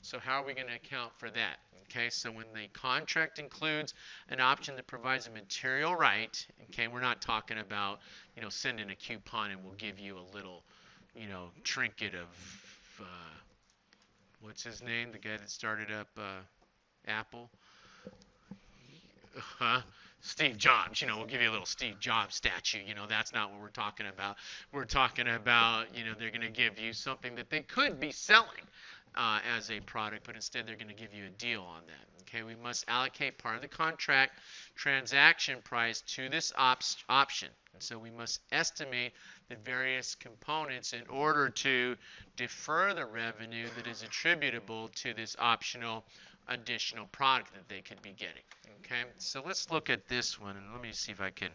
So how are we going to account for that? Okay, so when the contract includes an option that provides a material right, okay, we're not talking about send in a coupon and we'll give you a little trinket of what's his name, the guy that started up Apple. Steve Jobs, we'll give you a little Steve Jobs statue. That's not what we're talking about. We're talking about, they're going to give you something that they could be selling as a product, but instead they're going to give you a deal on that. Okay, we must allocate part of the contract transaction price to this option. And so we must estimate the various components in order to defer the revenue that is attributable to this optional additional product that they could be getting. Okay, so let's look at this one, and let me see if I can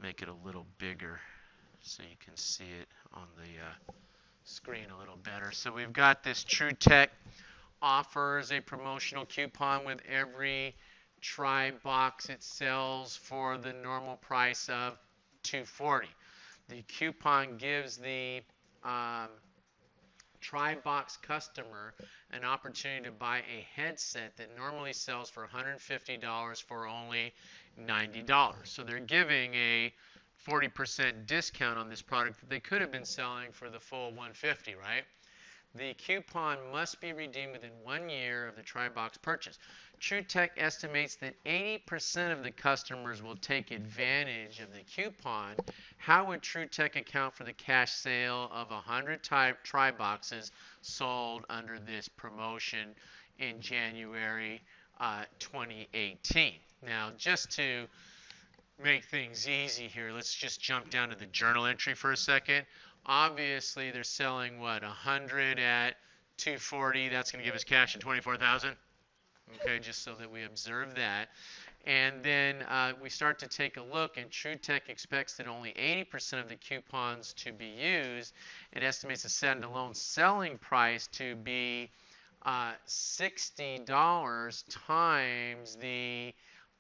make it a little bigger so you can see it on the screen a little better. So we've got this TrueTech offers a promotional coupon with every tri-box it sells for the normal price of $240. The coupon gives the tri-box customer an opportunity to buy a headset that normally sells for $150 for only $90. So they're giving a 40% discount on this product that they could have been selling for the full $150, right? The coupon must be redeemed within 1 year of the tri-box purchase. TrueTech estimates that 80% of the customers will take advantage of the coupon. How would TrueTech account for the cash sale of 100 tri-boxes sold under this promotion in January 2018? Now, just to make things easy here, let's just jump down to the journal entry for a second. Obviously, they're selling, what, 100 at $240. That's going to give us cash at $24,000. Okay, just so that we observe that. And then we start to take a look, and TrueTech expects that only 80% of the coupons to be used. It estimates the standalone selling price to be $60 times the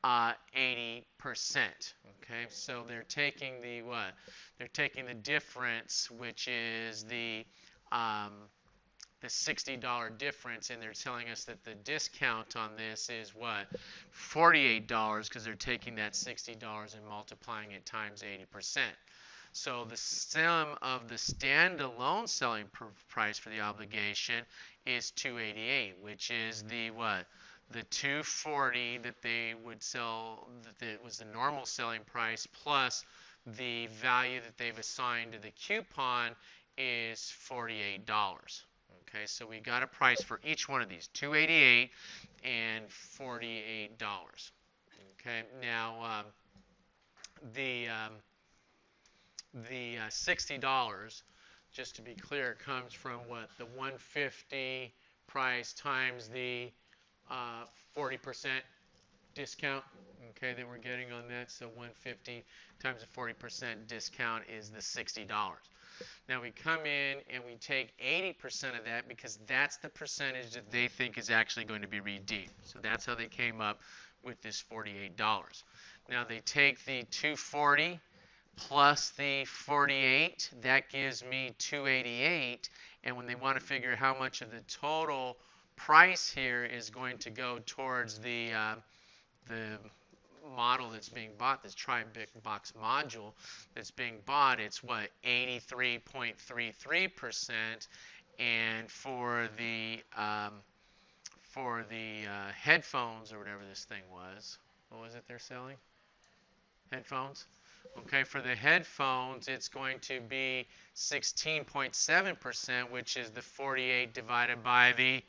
80%. Okay, so they're taking the what? They're taking the difference, which is the $60 difference, and they're telling us that the discount on this is what? $48, because they're taking that $60 and multiplying it times 80%. So the sum of the standalone selling price for the obligation is $288, which is the what? The $240 that they would sell, that was the normal selling price, plus the value that they've assigned to the coupon is $48. Okay, so we got a price for each one of these, $288 and $48. Okay, now the $60, just to be clear, comes from what? The $150 price times the 40% discount, okay, that we're getting on that. So 150 times the 40% discount is the $60. Now we come in and we take 80% of that, because that's the percentage that they think is actually going to be redeemed. So that's how they came up with this $48. Now they take the 240 plus the 48, that gives me 288, and when they want to figure how much of the total price here is going to go towards the model that's being bought, this tri-box module that's being bought, it's what, 83.33%, and for the headphones, or whatever this thing was, what was it they're selling? Headphones? Okay, for the headphones, it's going to be 16.7%, which is the 48 divided by the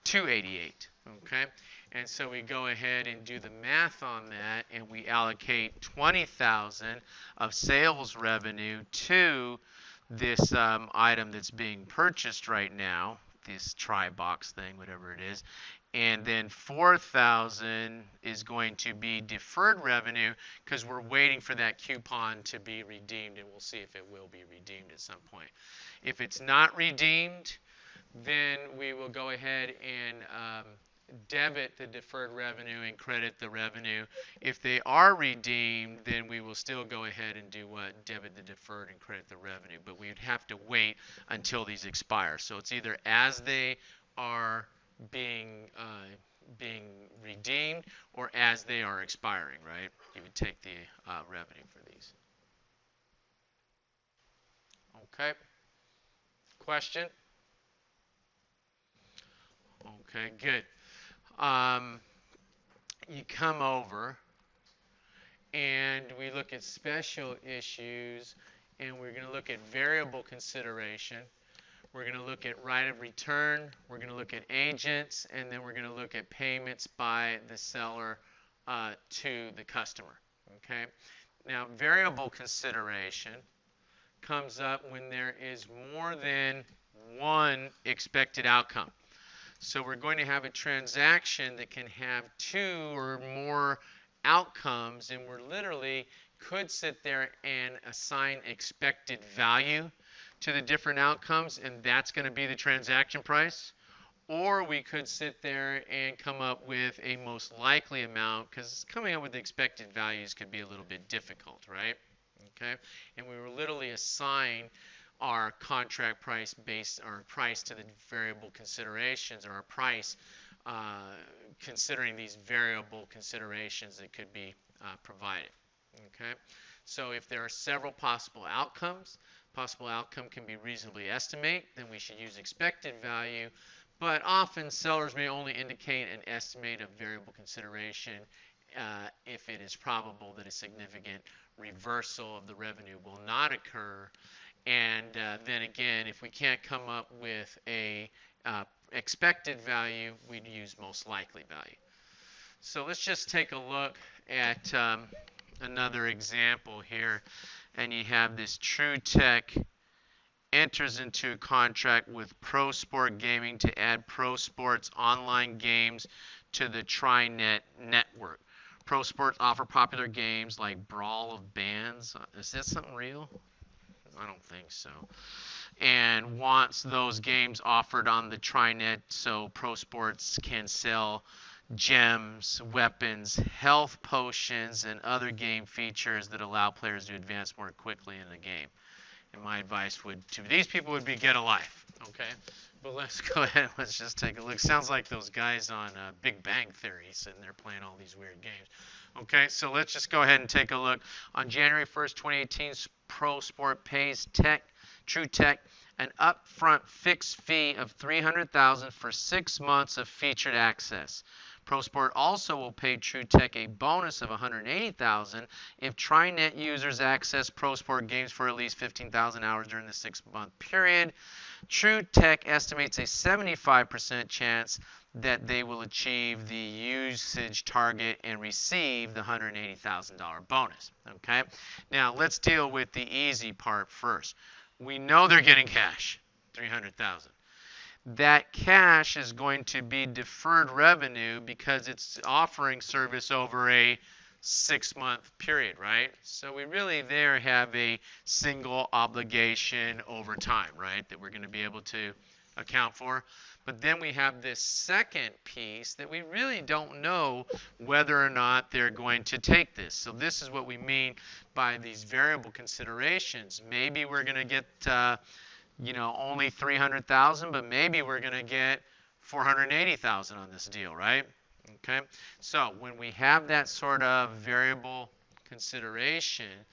288. Okay, and so we go ahead and do the math on that, and we allocate 20,000 of sales revenue to this item that's being purchased right now, this tri-box thing, whatever it is, and then 4,000 is going to be deferred revenue, because we're waiting for that coupon to be redeemed, and we'll see if it will be redeemed at some point. If it's not redeemed, then we will go ahead and debit the deferred revenue and credit the revenue. If they are redeemed, then we will still go ahead and do what? Debit the deferred and credit the revenue. But we would have to wait until these expire. So it's either as they are being redeemed or as they are expiring, right? You would take the revenue for these. Okay. Question? Okay, good. You come over and we look at special issues, and we're going to look at variable consideration. We're going to look at right of return. We're going to look at agents, and then we're going to look at payments by the seller to the customer. Okay. Now, variable consideration comes up when there is more than one expected outcome. So we're going to have a transaction that can have two or more outcomes, and we're literally could sit there and assign expected value to the different outcomes, and that's going to be the transaction price. Or we could sit there and come up with a most likely amount, because coming up with the expected values could be a little bit difficult, right? Okay, and we will literally assign our contract price based our price to the variable considerations, or our price considering these variable considerations that could be provided. Okay, so if there are several possible outcome can be reasonably estimated, then we should use expected value. But often sellers may only indicate an estimate of variable consideration if it is probable that a significant reversal of the revenue will not occur. And then again, if we can't come up with a expected value, we'd use most likely value. So let's just take a look at another example here. And you have this True Tech enters into a contract with Pro Sport Gaming to add Pro Sports online games to the TriNet network. Pro Sports offer popular games like Brawl of Bands. Is that something real? I don't think so. And wants those games offered on the TriNet so Pro Sports can sell gems, weapons, health potions, and other game features that allow players to advance more quickly in the game. And my advice to these people would be get a life, okay? But let's go ahead and let's just take a look. Sounds like those guys on Big Bang Theory sitting there playing all these weird games. Okay, so let's just go ahead and take a look. On January 1st, 2018, Pro Sport pays True Tech an upfront fixed fee of $300,000 for 6 months of featured access. Pro Sport also will pay True Tech a bonus of $180,000 if TriNet users access Pro Sport games for at least 15,000 hours during the 6-month period. True Tech estimates a 75% chance that they will achieve the usage target and receive the $180,000 bonus. Okay, now let's deal with the easy part first. We know they're getting cash, $300,000. That cash is going to be deferred revenue because it's offering service over a 6-month period, right? So we really there have a single obligation over time, right, that we're going to be able to account for. But then we have this second piece that we really don't know whether or not they're going to take this. So this is what we mean by these variable considerations. Maybe we're going to get only $300,000, but maybe we're going to get $480,000 on this deal, right? Okay, so when we have that sort of variable consideration,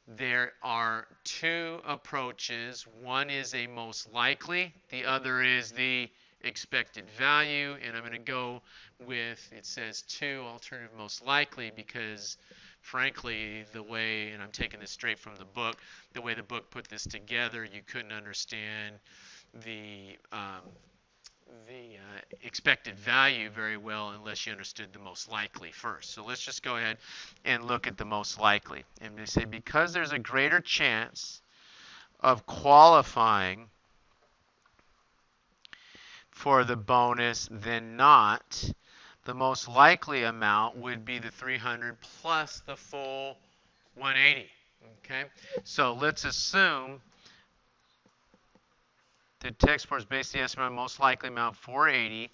there are two approaches. One is a most likely, the other is the expected value, and I'm going to go with, it says two alternative most likely because frankly, the way, and I'm taking this straight from the book, the way the book put this together, you couldn't understand the expected value very well unless you understood the most likely first. So let's just go ahead and look at the most likely. And they say because there's a greater chance of qualifying for the bonus than not, the most likely amount would be the 300 plus the full 180. Okay, so let's assume that tech sports based the estimate on most likely amount 480.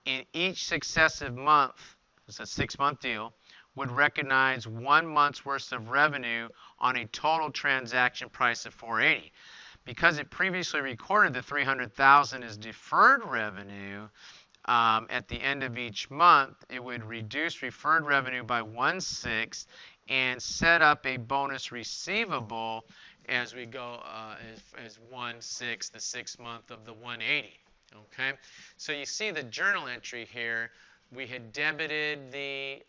In each successive month, it's a 6-month deal, would recognize 1 month's worth of revenue on a total transaction price of 480. Because it previously recorded the 300,000 as deferred revenue, at the end of each month, it would reduce deferred revenue by 1/6 and set up a bonus receivable as we go as 1/6, the 6th month of the 180. Okay, so you see the journal entry here. We had debited the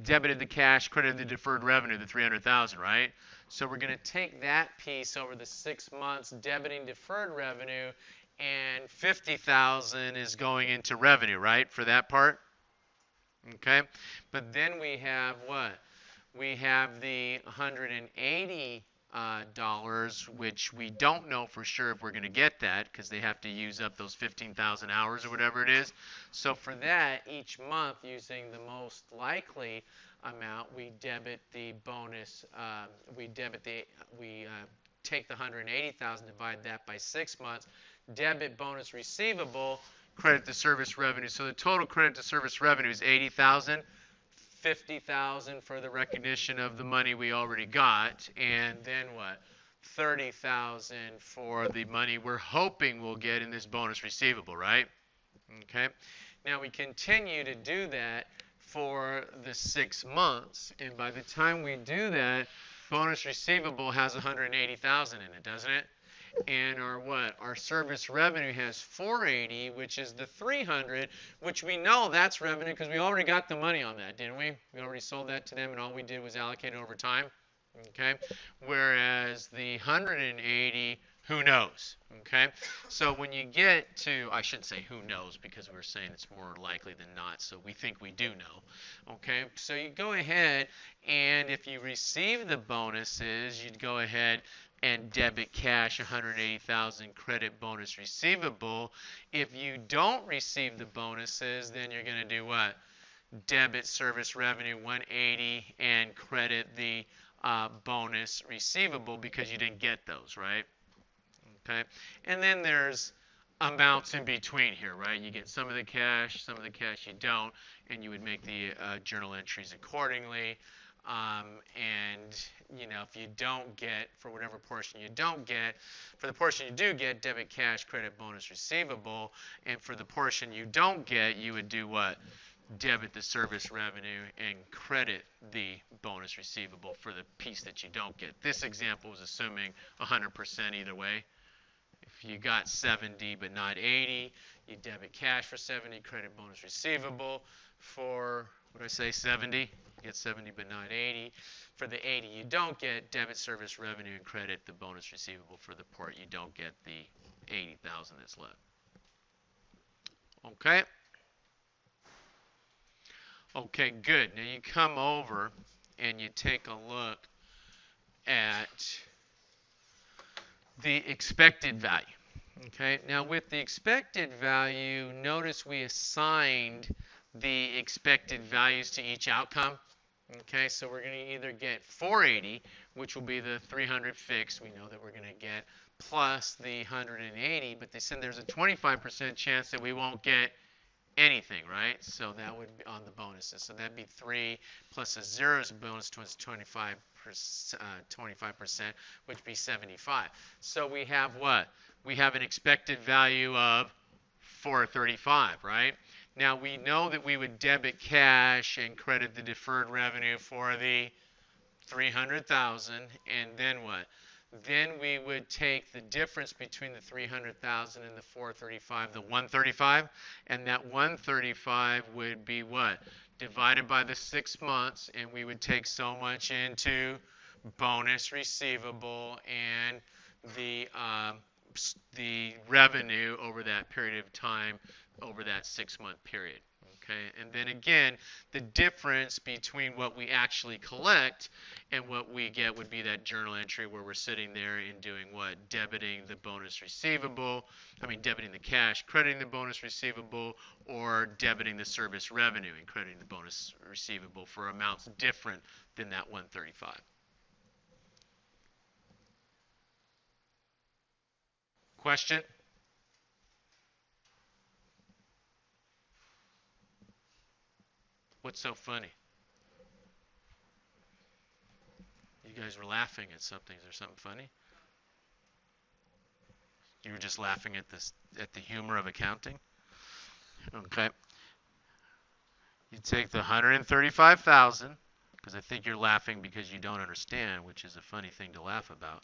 debited the cash, credited the deferred revenue, the 300,000, right? So we're going to take that piece over the 6 months, debiting deferred revenue, and 50,000 is going into revenue, right, for that part? Okay, but then we have what? We have the $180, which we don't know for sure if we're going to get that because they have to use up those 15,000 hours or whatever it is. So for that, each month, using the most likely amount, we debit the bonus. We take the $180,000, divide that by 6 months, debit bonus receivable, credit the service revenue. So the total credit to service revenue is 80,000, 50,000 for the recognition of the money we already got, and then what? 30,000 for the money we're hoping we'll get in this bonus receivable, right? Okay. Now we continue to do that for the 6 months, and by the time we do that, bonus receivable has 180,000 in it, doesn't it? And our what? Our service revenue has 480, which is the 300, which we know that's revenue because we already got the money on that, didn't we? We already sold that to them, and all we did was allocate it over time. Okay. Whereas the 180, who knows? Okay. So when you get to, I shouldn't say who knows because we're saying it's more likely than not. So we think we do know. Okay. So you go ahead, and if you receive the bonuses, you'd go ahead and debit cash 180,000 credit bonus receivable. If you don't receive the bonuses, then you're going to do what? Debit service revenue 180 and credit the bonus receivable because you didn't get those, right? Okay. And then there's amounts in between here, right? You get some of the cash you don't, and you would make the journal entries accordingly. And if you don't get, for whatever portion you don't get, for the portion you do get, debit cash, credit bonus receivable, and for the portion you don't get, you would do what? Debit the service revenue and credit the bonus receivable for the piece that you don't get. This example was assuming 100% either way. If you got 70 but not 80, you debit cash for 70, credit bonus receivable for, what did I say, 70? You get 70 but not 80. For the 80 you don't get, debit service revenue and credit the bonus receivable for the part you don't get the 80,000 that's left. Okay? Okay, good. Now you come over and you take a look at the expected value. Okay, now with the expected value, notice we assigned the expected values to each outcome. Okay, so we're going to either get 480, which will be the 300 fixed, we know that we're going to get, plus the 180, but they said there's a 25% chance that we won't get anything, right? So that would be on the bonuses. So that'd be 3 plus a 0 is a bonus towards 25%, which would be 75. So we have what? We have an expected value of 435, right? Now we know that we would debit cash and credit the deferred revenue for the 300,000, and then what? Then we would take the difference between the 300,000 and the 435, the 135, and that 135 would be what? Divided by the 6 months, and we would take so much into bonus receivable and the revenue over that period of time, over that 6-month period. Okay, and then again, the difference between what we actually collect and what we get would be that journal entry where we're sitting there and doing what? Debiting the bonus receivable, debiting the cash, crediting the bonus receivable, or debiting the service revenue and crediting the bonus receivable for amounts different than that 135. Question? What's so funny? You guys were laughing at something. Is there something funny? You were just laughing at the humor of accounting? Okay. You take the 135,000, because I think you're laughing because you don't understand, which is a funny thing to laugh about.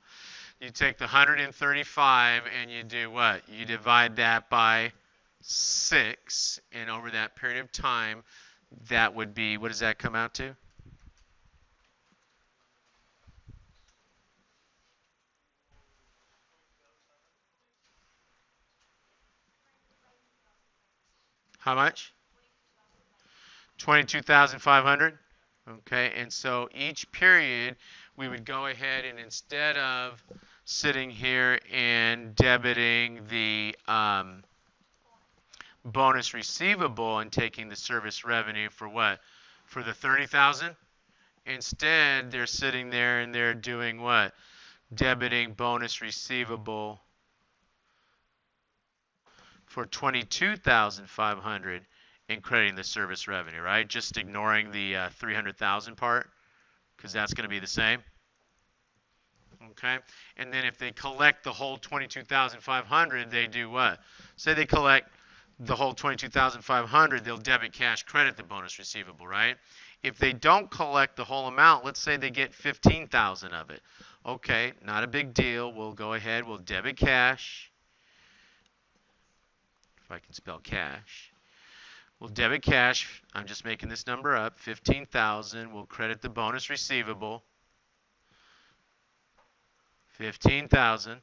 You take the 135 and you do what? You divide that by 6, and over that period of time, that would be, what does that come out to? How much? 22,500. Okay, and so each period we would go ahead and instead of sitting here and debiting the bonus receivable and taking the service revenue for what? For the 30,000? Instead, they're sitting there and they're doing what? Debiting bonus receivable for 22,500 and crediting the service revenue, right? Just ignoring the 300,000 part because that's going to be the same. Okay, and then if they collect the whole 22,500, they do what? Say they collect the whole 22,500, they'll debit cash credit the bonus receivable, right? If they don't collect the whole amount, let's say they get 15,000 of it. Okay, not a big deal. We'll go ahead, we'll debit cash. If I can spell cash. We'll debit cash. I'm just making this number up. 15,000. We'll credit the bonus receivable. 15,000.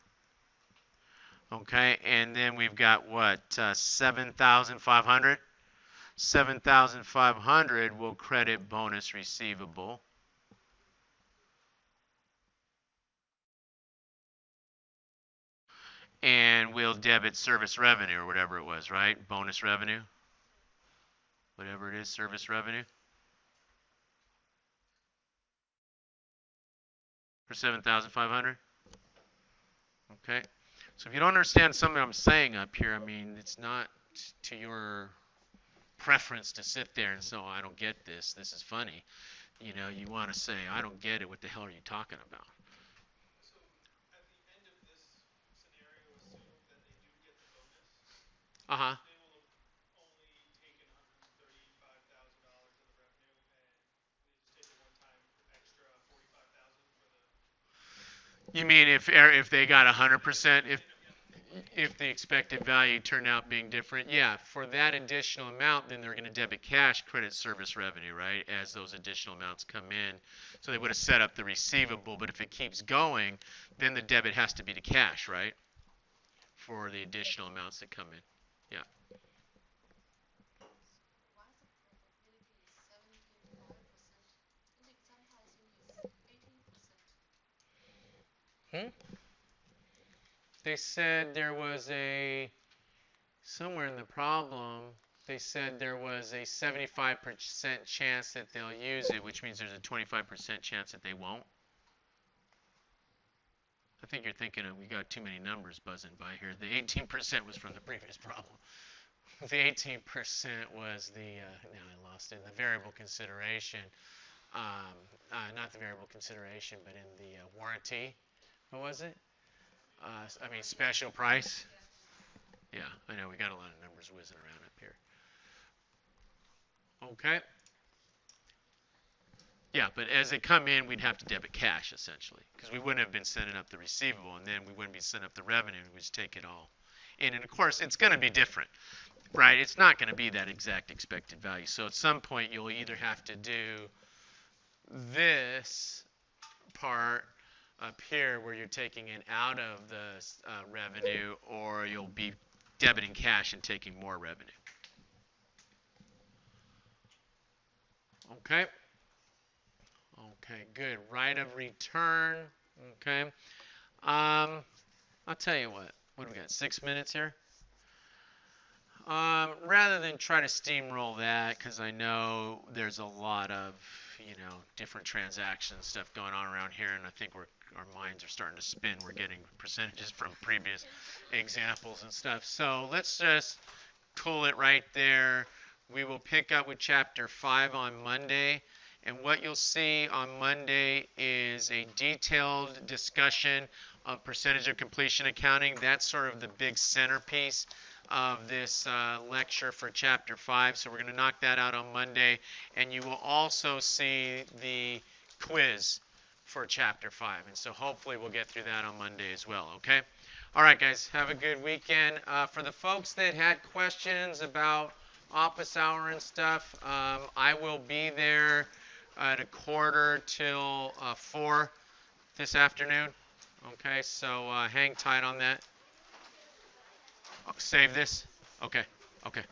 Okay, and then we've got what? 7,500. 7,500 will credit bonus receivable. And we'll debit service revenue or whatever it was, right? Bonus revenue. Whatever it is, service revenue. For 7,500. Okay. So if you don't understand something I'm saying up here, I mean, it's not to your preference to sit there and say, oh, I don't get this. This is funny. You know, you want to say, I don't get it. What the hell are you talking about? So at the end of this scenario, assume that they do get the bonus. Uh-huh. They will have only taken $135,000 of the revenue, and we just take a one-time extra 45,000 for the. You mean if they got 100%, if the expected value turned out being different, yeah, for that additional amount, then they're going to debit cash credit service revenue, right, as those additional amounts come in. So they would have set up the receivable, but if it keeps going, then the debit has to be to cash, right, for the additional amounts that come in. Yeah. Hmm? They said there was somewhere in the problem, they said there was a 75% chance that they'll use it, which means there's a 25% chance that they won't. I think you're thinking we got too many numbers buzzing by here. The 18% was from the previous problem. The 18% was now I lost it, the variable consideration. Not the variable consideration, but in the warranty. What was it? I mean, special price. Yeah, I know we got a lot of numbers whizzing around up here. Okay. Yeah, but as they come in, we'd have to debit cash essentially because we wouldn't have been setting up the receivable, and then we wouldn't be setting up the revenue. We just take it all. And of course, it's going to be different, right? It's not going to be that exact expected value. So at some point, you'll either have to do this part up here where you're taking it out of the revenue, or you'll be debiting cash and taking more revenue. Okay. Okay, good. Right of return. Okay. I'll tell you what. What do we got? 6 minutes here? Rather than try to steamroll that, because I know there's a lot of, different transaction stuff going on around here, and I think our minds are starting to spin. We're getting percentages from previous examples and stuff. So let's just pull it right there. We will pick up with chapter 5 on Monday. And what you'll see on Monday is a detailed discussion of percentage of completion accounting. That's sort of the big centerpiece of this lecture for chapter 5. So we're going to knock that out on Monday. And you will also see the quiz for chapter 5. And so hopefully we'll get through that on Monday as well, okay? All right, guys, have a good weekend. For the folks that had questions about office hour and stuff, I will be there at 4:45 this afternoon. Okay, so hang tight on that. Oh, save this? Okay, okay.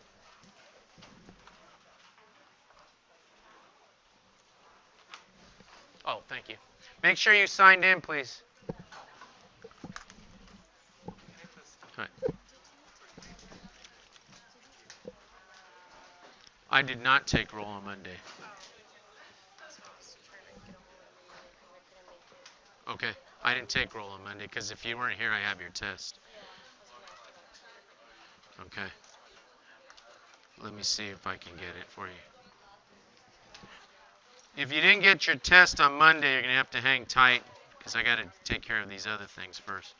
Oh, thank you. Make sure you signed in, please. All right. I did not take roll on Monday. Okay, I didn't take roll on Monday because if you weren't here, I have your test. Okay. Let me see if I can get it for you. If you didn't get your test on Monday, you're going to have to hang tight because I got to take care of these other things first.